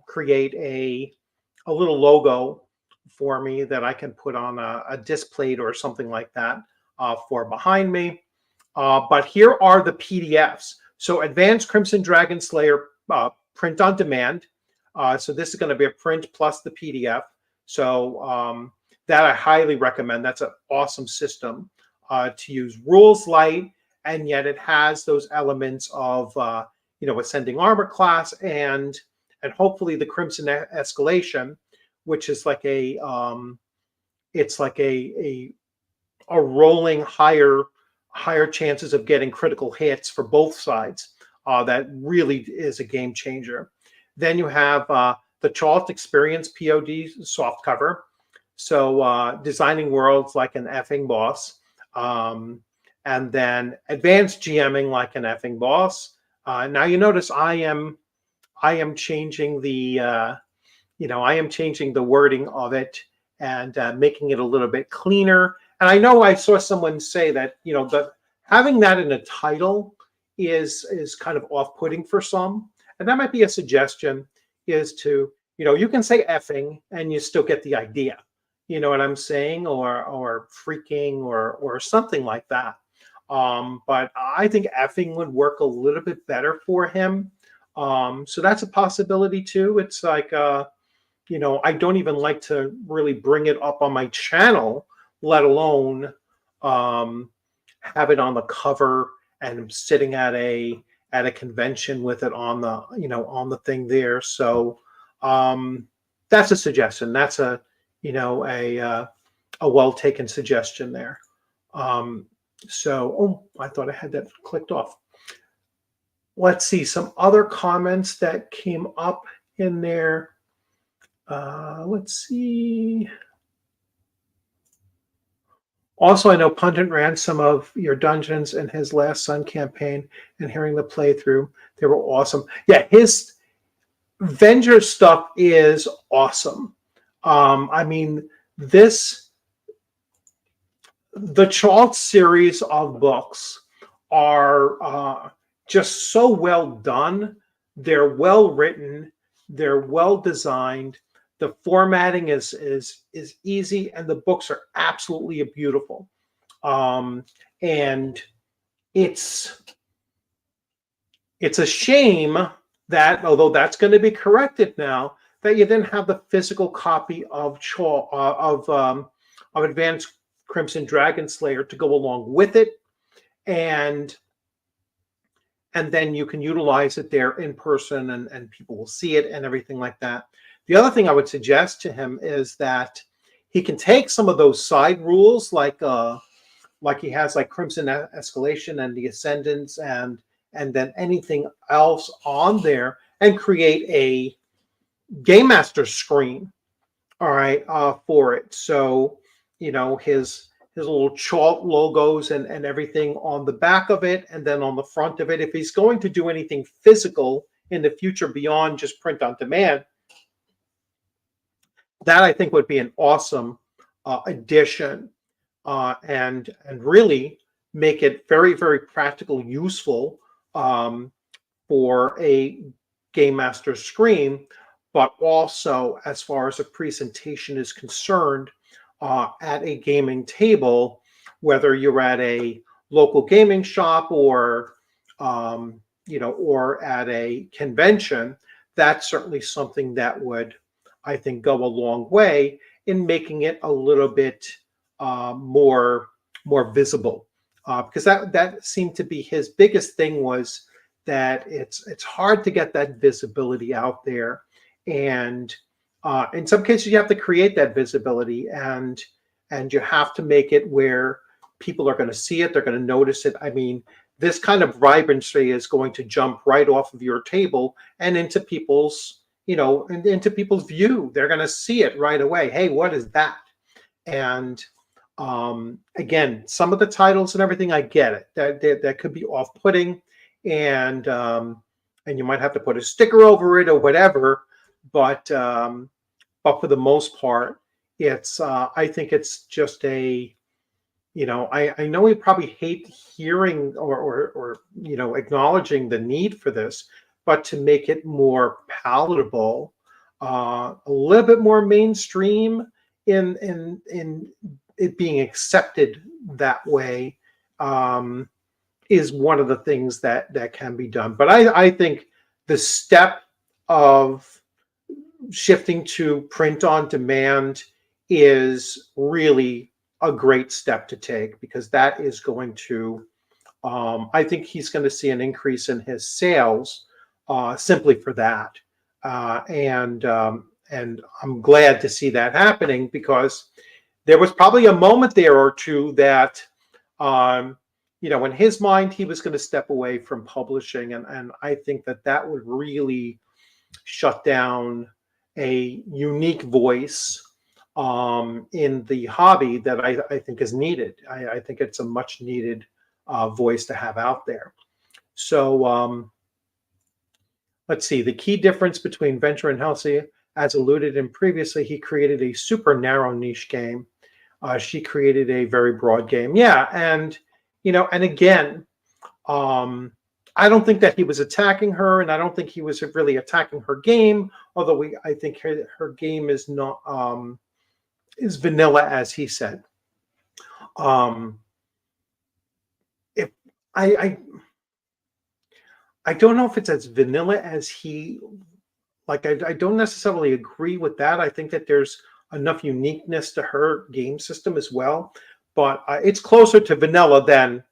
create a little logo for me that I can put on a disc plate or something like that for behind me. But here are the PDFs. So Advanced Crimson Dragon Slayer print on demand. So this is going to be a print plus the PDF. So that I highly recommend. That's an awesome system to use. Rules light, and yet it has those elements of ascending armor class and hopefully the Crimson Escalation, which is like it's like a rolling higher chances of getting critical hits for both sides. That really is a game changer. Then you have the Chalt Experience POD softcover. So designing worlds like an effing boss. And then advanced GMing like an effing boss. Now you notice I am changing the I am changing the wording of it and making it a little bit cleaner. And I know I saw someone say that having that in a title is kind of off-putting for some, and that might be a suggestion. Is to you can say effing and you still get the idea. You know what I'm saying, or freaking or something like that. But I think effing would work a little bit better for him. So that's a possibility too. It's like, I don't even like to really bring it up on my channel, let alone have it on the cover and sitting at a convention with it on the, on the thing there. So that's a suggestion. That's a well taken suggestion there. So I thought I had that clicked off. Let's see some other comments that came up in there. Let's see. Also, I know Pundit ran some of your dungeons in his Last Sun campaign, and hearing the playthrough, they were awesome. Yeah, his Venger stuff is awesome. I mean, the Chalt series of books are just so well done. They're well written. They're well designed. The formatting is easy, and the books are absolutely beautiful. And it's a shame that, although that's going to be corrected now, that you didn't have the physical copy of Advanced Crimson Dragon Slayer to go along with it, and then you can utilize it there in person, and people will see it and everything like that. The other thing I would suggest to him is that he can take some of those side rules, like he has like Crimson Escalation and the Ascendants, and then anything else on there, and create a Game Master screen, all right, for it. So his little Chalt logos and everything on the back of it, and then on the front of it. If he's going to do anything physical in the future beyond just print on demand, that I think would be an awesome addition, and really make it very, very practical, useful for a Game Master screen, but also as far as a presentation is concerned, at a gaming table, whether you're at a local gaming shop or at a convention. That's certainly something that would, I think, go a long way in making it a little bit more visible, because that seemed to be his biggest thing, was that it's hard to get that visibility out there, and in some cases you have to create that visibility, and you have to make it where people are going to see it, they're going to notice it. I mean, this kind of vibrancy is going to jump right off of your table and into people's into people's view. They're going to see it right away. Hey, what is that? And again, some of the titles and everything, I get it. That could be off-putting, and you might have to put a sticker over it or whatever. But for the most part, it's I think it's just a I know we probably hate hearing or acknowledging the need for this, but to make it more palatable, a little bit more mainstream in it being accepted that way, is one of the things that can be done. But I think the step of shifting to print on demand is really a great step to take, because that is going to, I think he's going to see an increase in his sales simply for that. And I'm glad to see that happening, because there was probably a moment there or two that, in his mind, he was going to step away from publishing. And I think that would really shut down a unique voice in the hobby that I think is needed. I think it's a much needed voice to have out there. So let's see. The key difference between Venger and Halsey, as alluded in previously, he created a super narrow niche game. She created a very broad game. Yeah, and again, I don't think that he was attacking her, and I don't think he was really attacking her game. Although I think her game is not is vanilla, as he said. If I don't know if it's as vanilla as he like. I don't necessarily agree with that. I think that there's enough uniqueness to her game system as well, but it's closer to vanilla than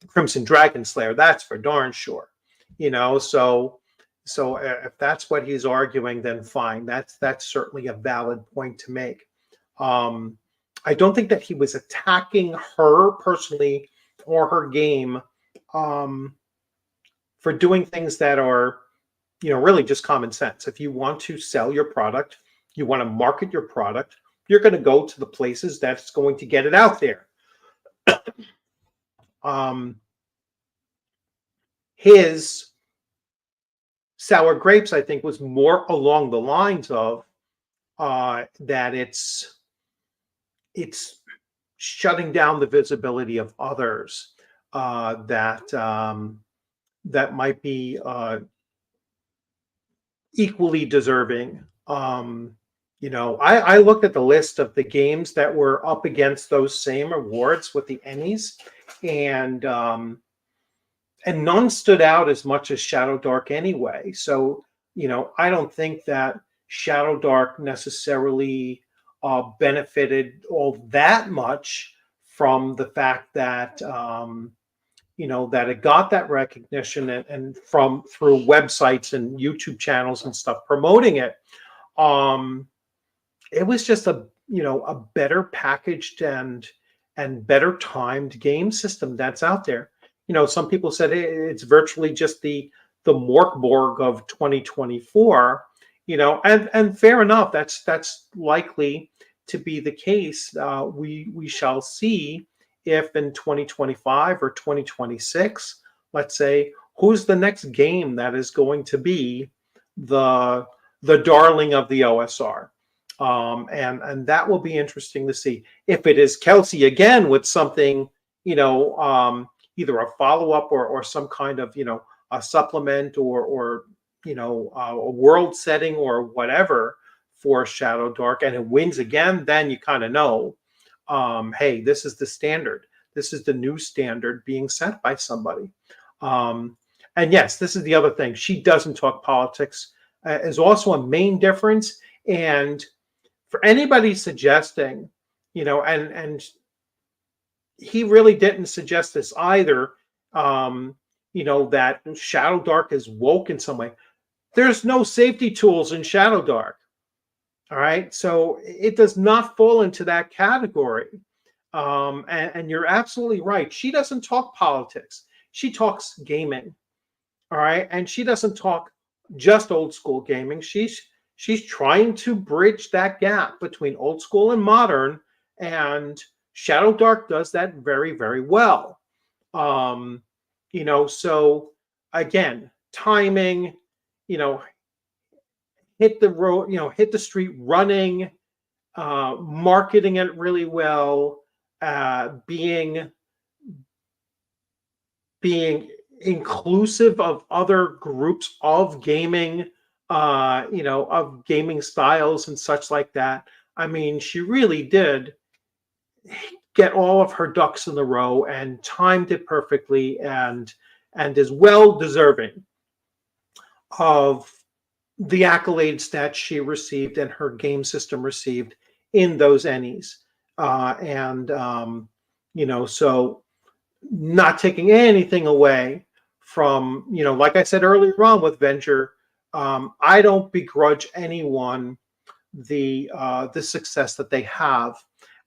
Crimson Dragon Slayer. That's for darn sure. So if that's what he's arguing, then fine. That's certainly a valid point to make. I don't think that he was attacking her personally or her game for doing things that are, really just common sense. If you want to sell your product, you want to market your product, you're going to go to the places that's going to get it out there. His Sour Grapes, I think, was more along the lines of that it's shutting down the visibility of others that might be equally deserving. I looked at the list of the games that were up against those same awards with the Emmys, and none stood out as much as Shadow Dark anyway. So, I don't think that Shadow Dark necessarily benefited all that much from the fact that, that it got that recognition and through websites and YouTube channels and stuff promoting it. It was just a better packaged and better timed game system that's out there. Some people said it's virtually just the Morkborg of 2024. And fair enough. That's likely to be the case. We shall see if in 2025 or 2026, let's say, who's the next game that is going to be the darling of the OSR. And that will be interesting to see. If it is Kelsey again with something, either a follow-up or some kind of, a supplement or a world setting or whatever for Shadow Dark, and it wins again, then you kind of know, hey, this is the standard. This is the new standard being set by somebody. And yes, this is the other thing. She doesn't talk politics is also a main difference. And for anybody suggesting, and he really didn't suggest this either, that Shadow Dark is woke in some way. There's no safety tools in Shadow Dark. All right. So it does not fall into that category. And you're absolutely right. She doesn't talk politics. She talks gaming. All right. And she doesn't talk just old school gaming. She's trying to bridge that gap between old school and modern. And Shadow Dark does that very, very well. So again, timing, hit the road, hit the street running, marketing it really well, being inclusive of other groups of gaming, of gaming styles and such like that. I mean, she really did get all of her ducks in the row and timed it perfectly, and is well deserving of the accolades that she received and her game system received in those Ennies. And so not taking anything away from, like I said earlier on with Venger, I don't begrudge anyone the success that they have,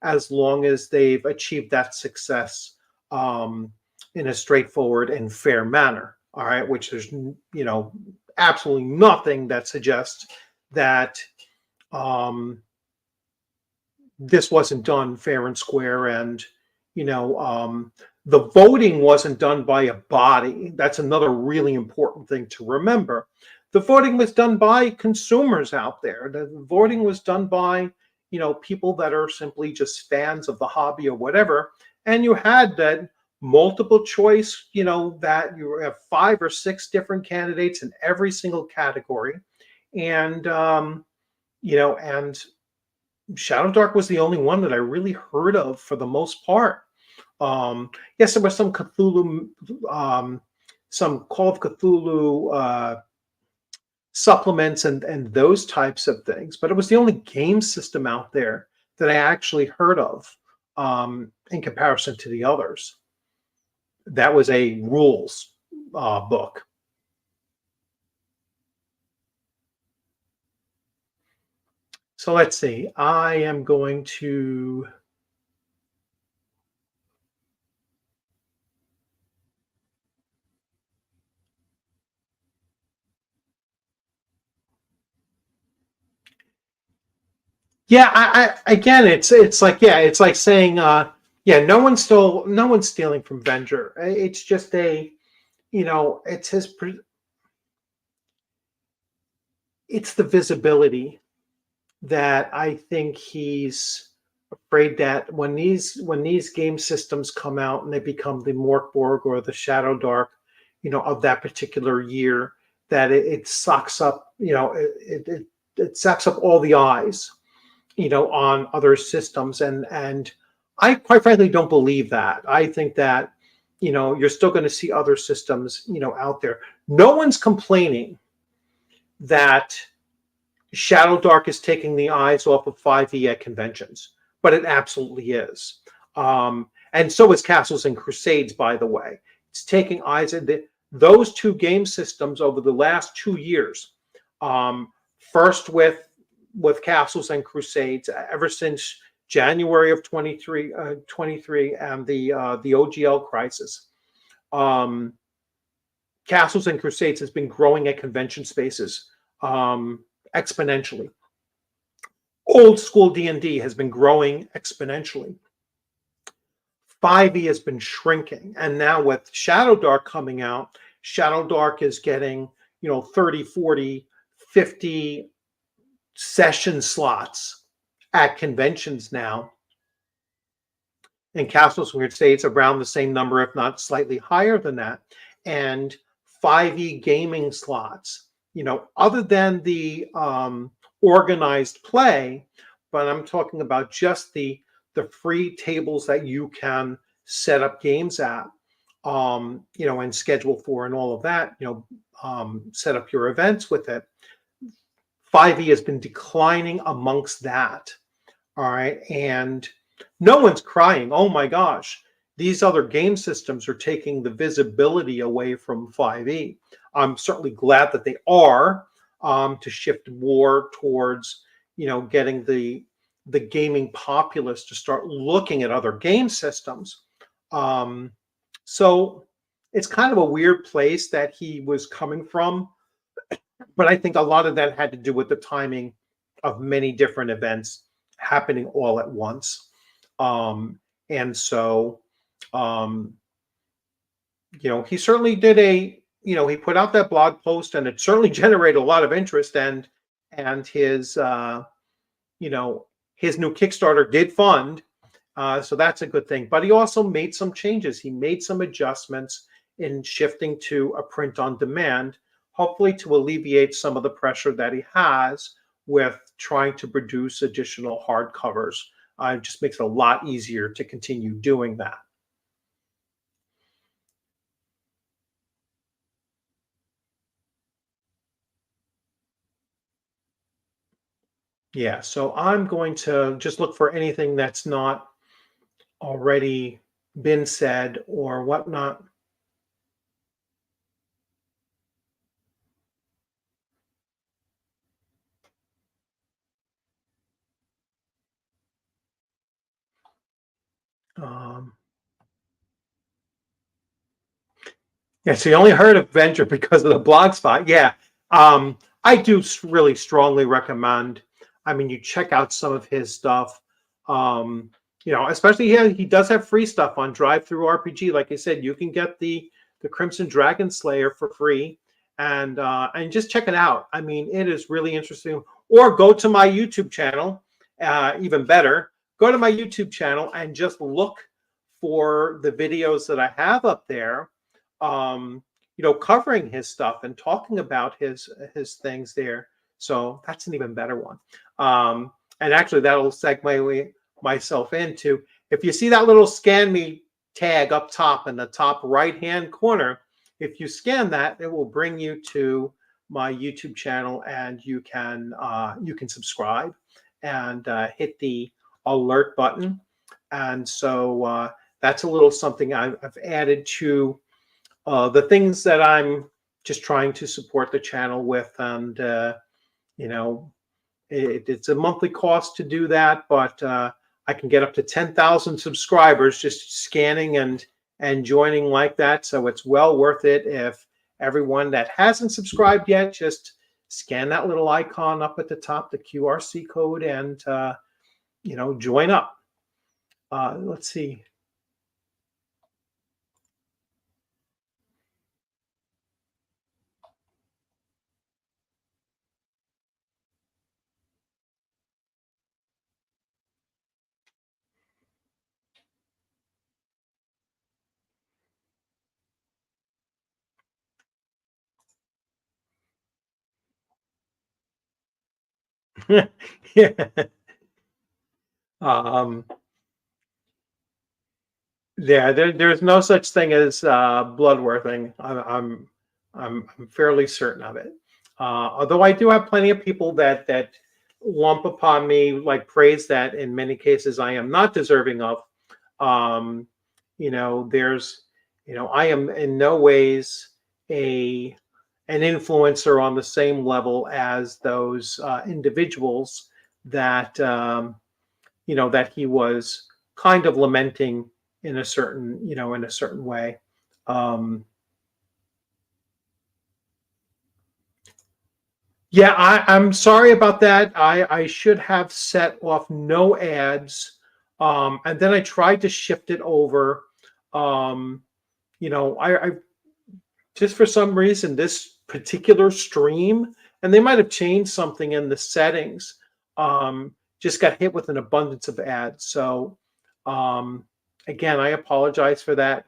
as long as they've achieved that success in a straightforward and fair manner. All right, which there's absolutely nothing that suggests that this wasn't done fair and square, and the voting wasn't done by a body. That's another really important thing to remember. The voting was done by consumers out there. The voting was done by people that are simply just fans of the hobby or whatever. And you had that multiple choice, that you have 5 or 6 different candidates in every single category. And and Shadow Dark was the only one that I really heard of for the most part. Yes, there was some Cthulhu, some Call of Cthulhu supplements and those types of things, but it was the only game system out there that I actually heard of in comparison to the others. That was a rules book. So let's see. I am going to I again, it's like, it's like saying no one's stealing from Venger. It's just it's the visibility that I think he's afraid that when these game systems come out and they become the Morkborg or the Shadow Dark, of that particular year, that it sucks up, it sucks up all the eyes, on other systems. And I quite frankly don't believe that. I think that, you're still going to see other systems, out there. No one's complaining that Shadow Dark is taking the eyes off of 5e at conventions, but it absolutely is. And so is Castles and Crusades, by the way. It's taking eyes at those 2 game systems over the last 2 years. First with Castles and Crusades, ever since January of 23 and the OGL crisis. Castles and Crusades has been growing at convention spaces exponentially. Old school D&D has been growing exponentially. 5e has been shrinking, and now with Shadow Dark coming out, Shadow Dark is getting 30, 40, 50 session slots at conventions now, and Castles and Crusades around the same number, if not slightly higher than that. And 5e gaming slots, other than the organized play, but I'm talking about just the free tables that you can set up games at, and schedule for, and all of that, set up your events with it. 5e has been declining amongst that. All right. And no one's crying, oh my gosh, these other game systems are taking the visibility away from 5e. I'm certainly glad that they are, to shift more towards, getting the gaming populace to start looking at other game systems. So it's kind of a weird place that he was coming from, but I think a lot of that had to do with the timing of many different events happening all at once. And so, he certainly did he put out that blog post, and it certainly generated a lot of interest, and his, his new Kickstarter did fund. So that's a good thing. But he also made some changes. He made some adjustments in shifting to a print on demand, hopefully to alleviate some of the pressure that he has with trying to produce additional hardcovers. It just makes it a lot easier to continue doing that. Yeah, so I'm going to just look for anything that's not already been said or whatnot. Um, yeah, so you only heard of Venger because of the blog spot. Yeah, I do really strongly recommend. I mean, you check out some of his stuff. Especially he does have free stuff on Drive Through RPG. Like I said, you can get the Crimson Dragon Slayer for free, and just check it out. I mean, it is really interesting. Or go to my YouTube channel. Even better, go to my YouTube channel and just look for the videos that I have up there, covering his stuff and talking about his things there. So that's an even better one. And actually, that'll segue myself into, if you see that little scan me tag up top in the top right hand corner, if you scan that, it will bring you to my YouTube channel, and you can subscribe and hit the alert button. And so that's a little something I've added to the things that I'm just trying to support the channel with. And it's a monthly cost to do that, but I can get up to 10,000 subscribers just scanning and joining like that. So it's well worth it. If everyone that hasn't subscribed yet, just scan that little icon up at the top, the QRC code, and join up. Let's see. Yeah. Um, yeah, there's no such thing as bloodworthing. I'm fairly certain of it. Although I do have plenty of people that lump upon me like praise that in many cases I am not deserving of. Um, there's, I am in no ways an influencer on the same level as those individuals that that he was kind of lamenting in a certain way. Um, yeah, I'm sorry about that. I should have set off no ads, and then I tried to shift it over. Um, I just for some reason this particular stream, and they might have changed something in the settings, just got hit with an abundance of ads. So again, I apologize for that.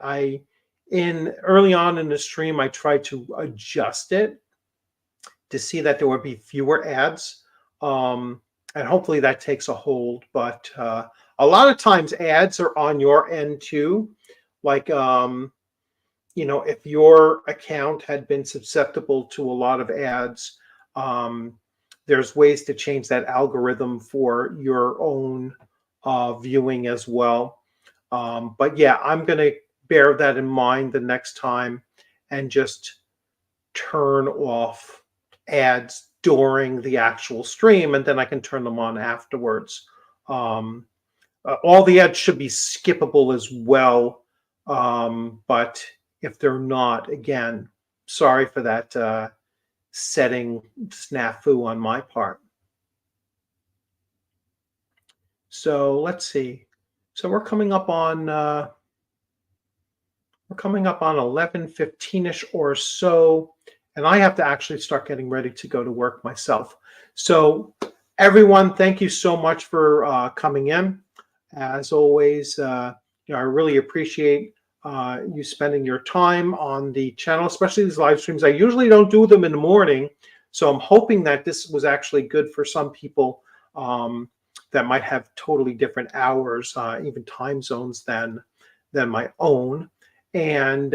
In early on in the stream, I tried to adjust it to see that there would be fewer ads, and hopefully that takes a hold. But a lot of times ads are on your end too, like if your account had been susceptible to a lot of ads, there's ways to change that algorithm for your own viewing as well. But yeah, I'm going to bear that in mind the next time and just turn off ads during the actual stream, and then I can turn them on afterwards. All the ads should be skippable as well, but if they're not, again, sorry for that setting snafu on my part. So let's see. So we're coming up on 11:15ish or so, and I have to actually start getting ready to go to work myself. So everyone, thank you so much for coming in. As always, I really appreciate you spending your time on the channel, especially these live streams. I usually don't do them in the morning, so I'm hoping that this was actually good for some people that might have totally different hours, even time zones than my own. And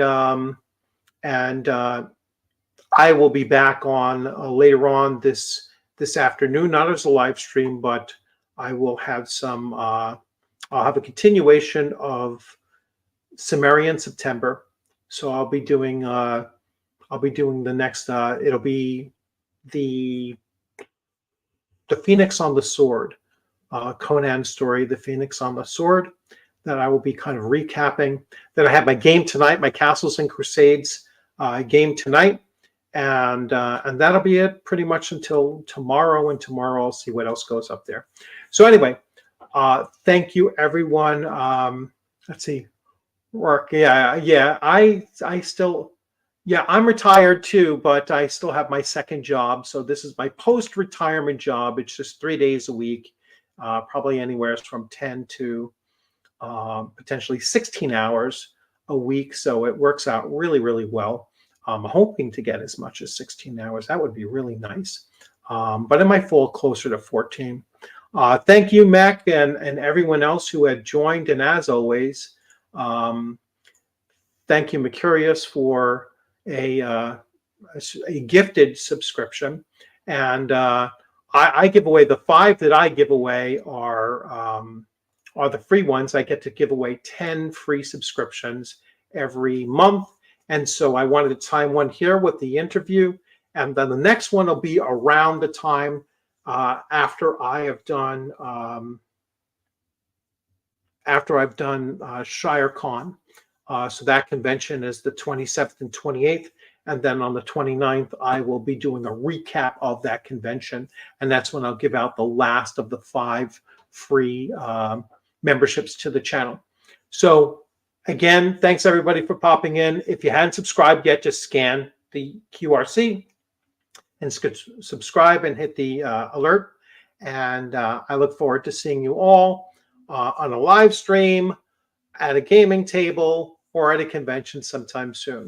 I will be back on later on this afternoon, not as a live stream, but I will have some. I'll have a continuation of Sumerian September. So I'll be doing the next. It'll be the Phoenix on the Sword, Conan story, the Phoenix on the Sword, that I will be kind of recapping. Then I have my game tonight, my Castles and Crusades game tonight, and that'll be it pretty much until tomorrow. And tomorrow I'll see what else goes up there. So anyway, thank you everyone. Let's see, work. Yeah. I still. Yeah, I'm retired too, but I still have my second job. So this is my post-retirement job. It's just 3 days a week, probably anywhere from 10 to potentially 16 hours a week. So it works out really, really well. I'm hoping to get as much as 16 hours. That would be really nice. But it might fall closer to 14. Thank you, Mac, and everyone else who had joined. And as always, thank you, Mercurius, for a gifted subscription. And I give away, the 5 that I give away are the free ones. I get to give away 10 free subscriptions every month. And so I wanted to time one here with the interview. And then the next one will be around the time after I have done ShireCon. So that convention is the 27th and 28th. And then on the 29th, I will be doing a recap of that convention. And that's when I'll give out the last of the 5 free memberships to the channel. So again, thanks everybody for popping in. If you hadn't subscribed yet, just scan the QRC and subscribe and hit the alert. And I look forward to seeing you all on a live stream, at a gaming table, or at a convention sometime soon.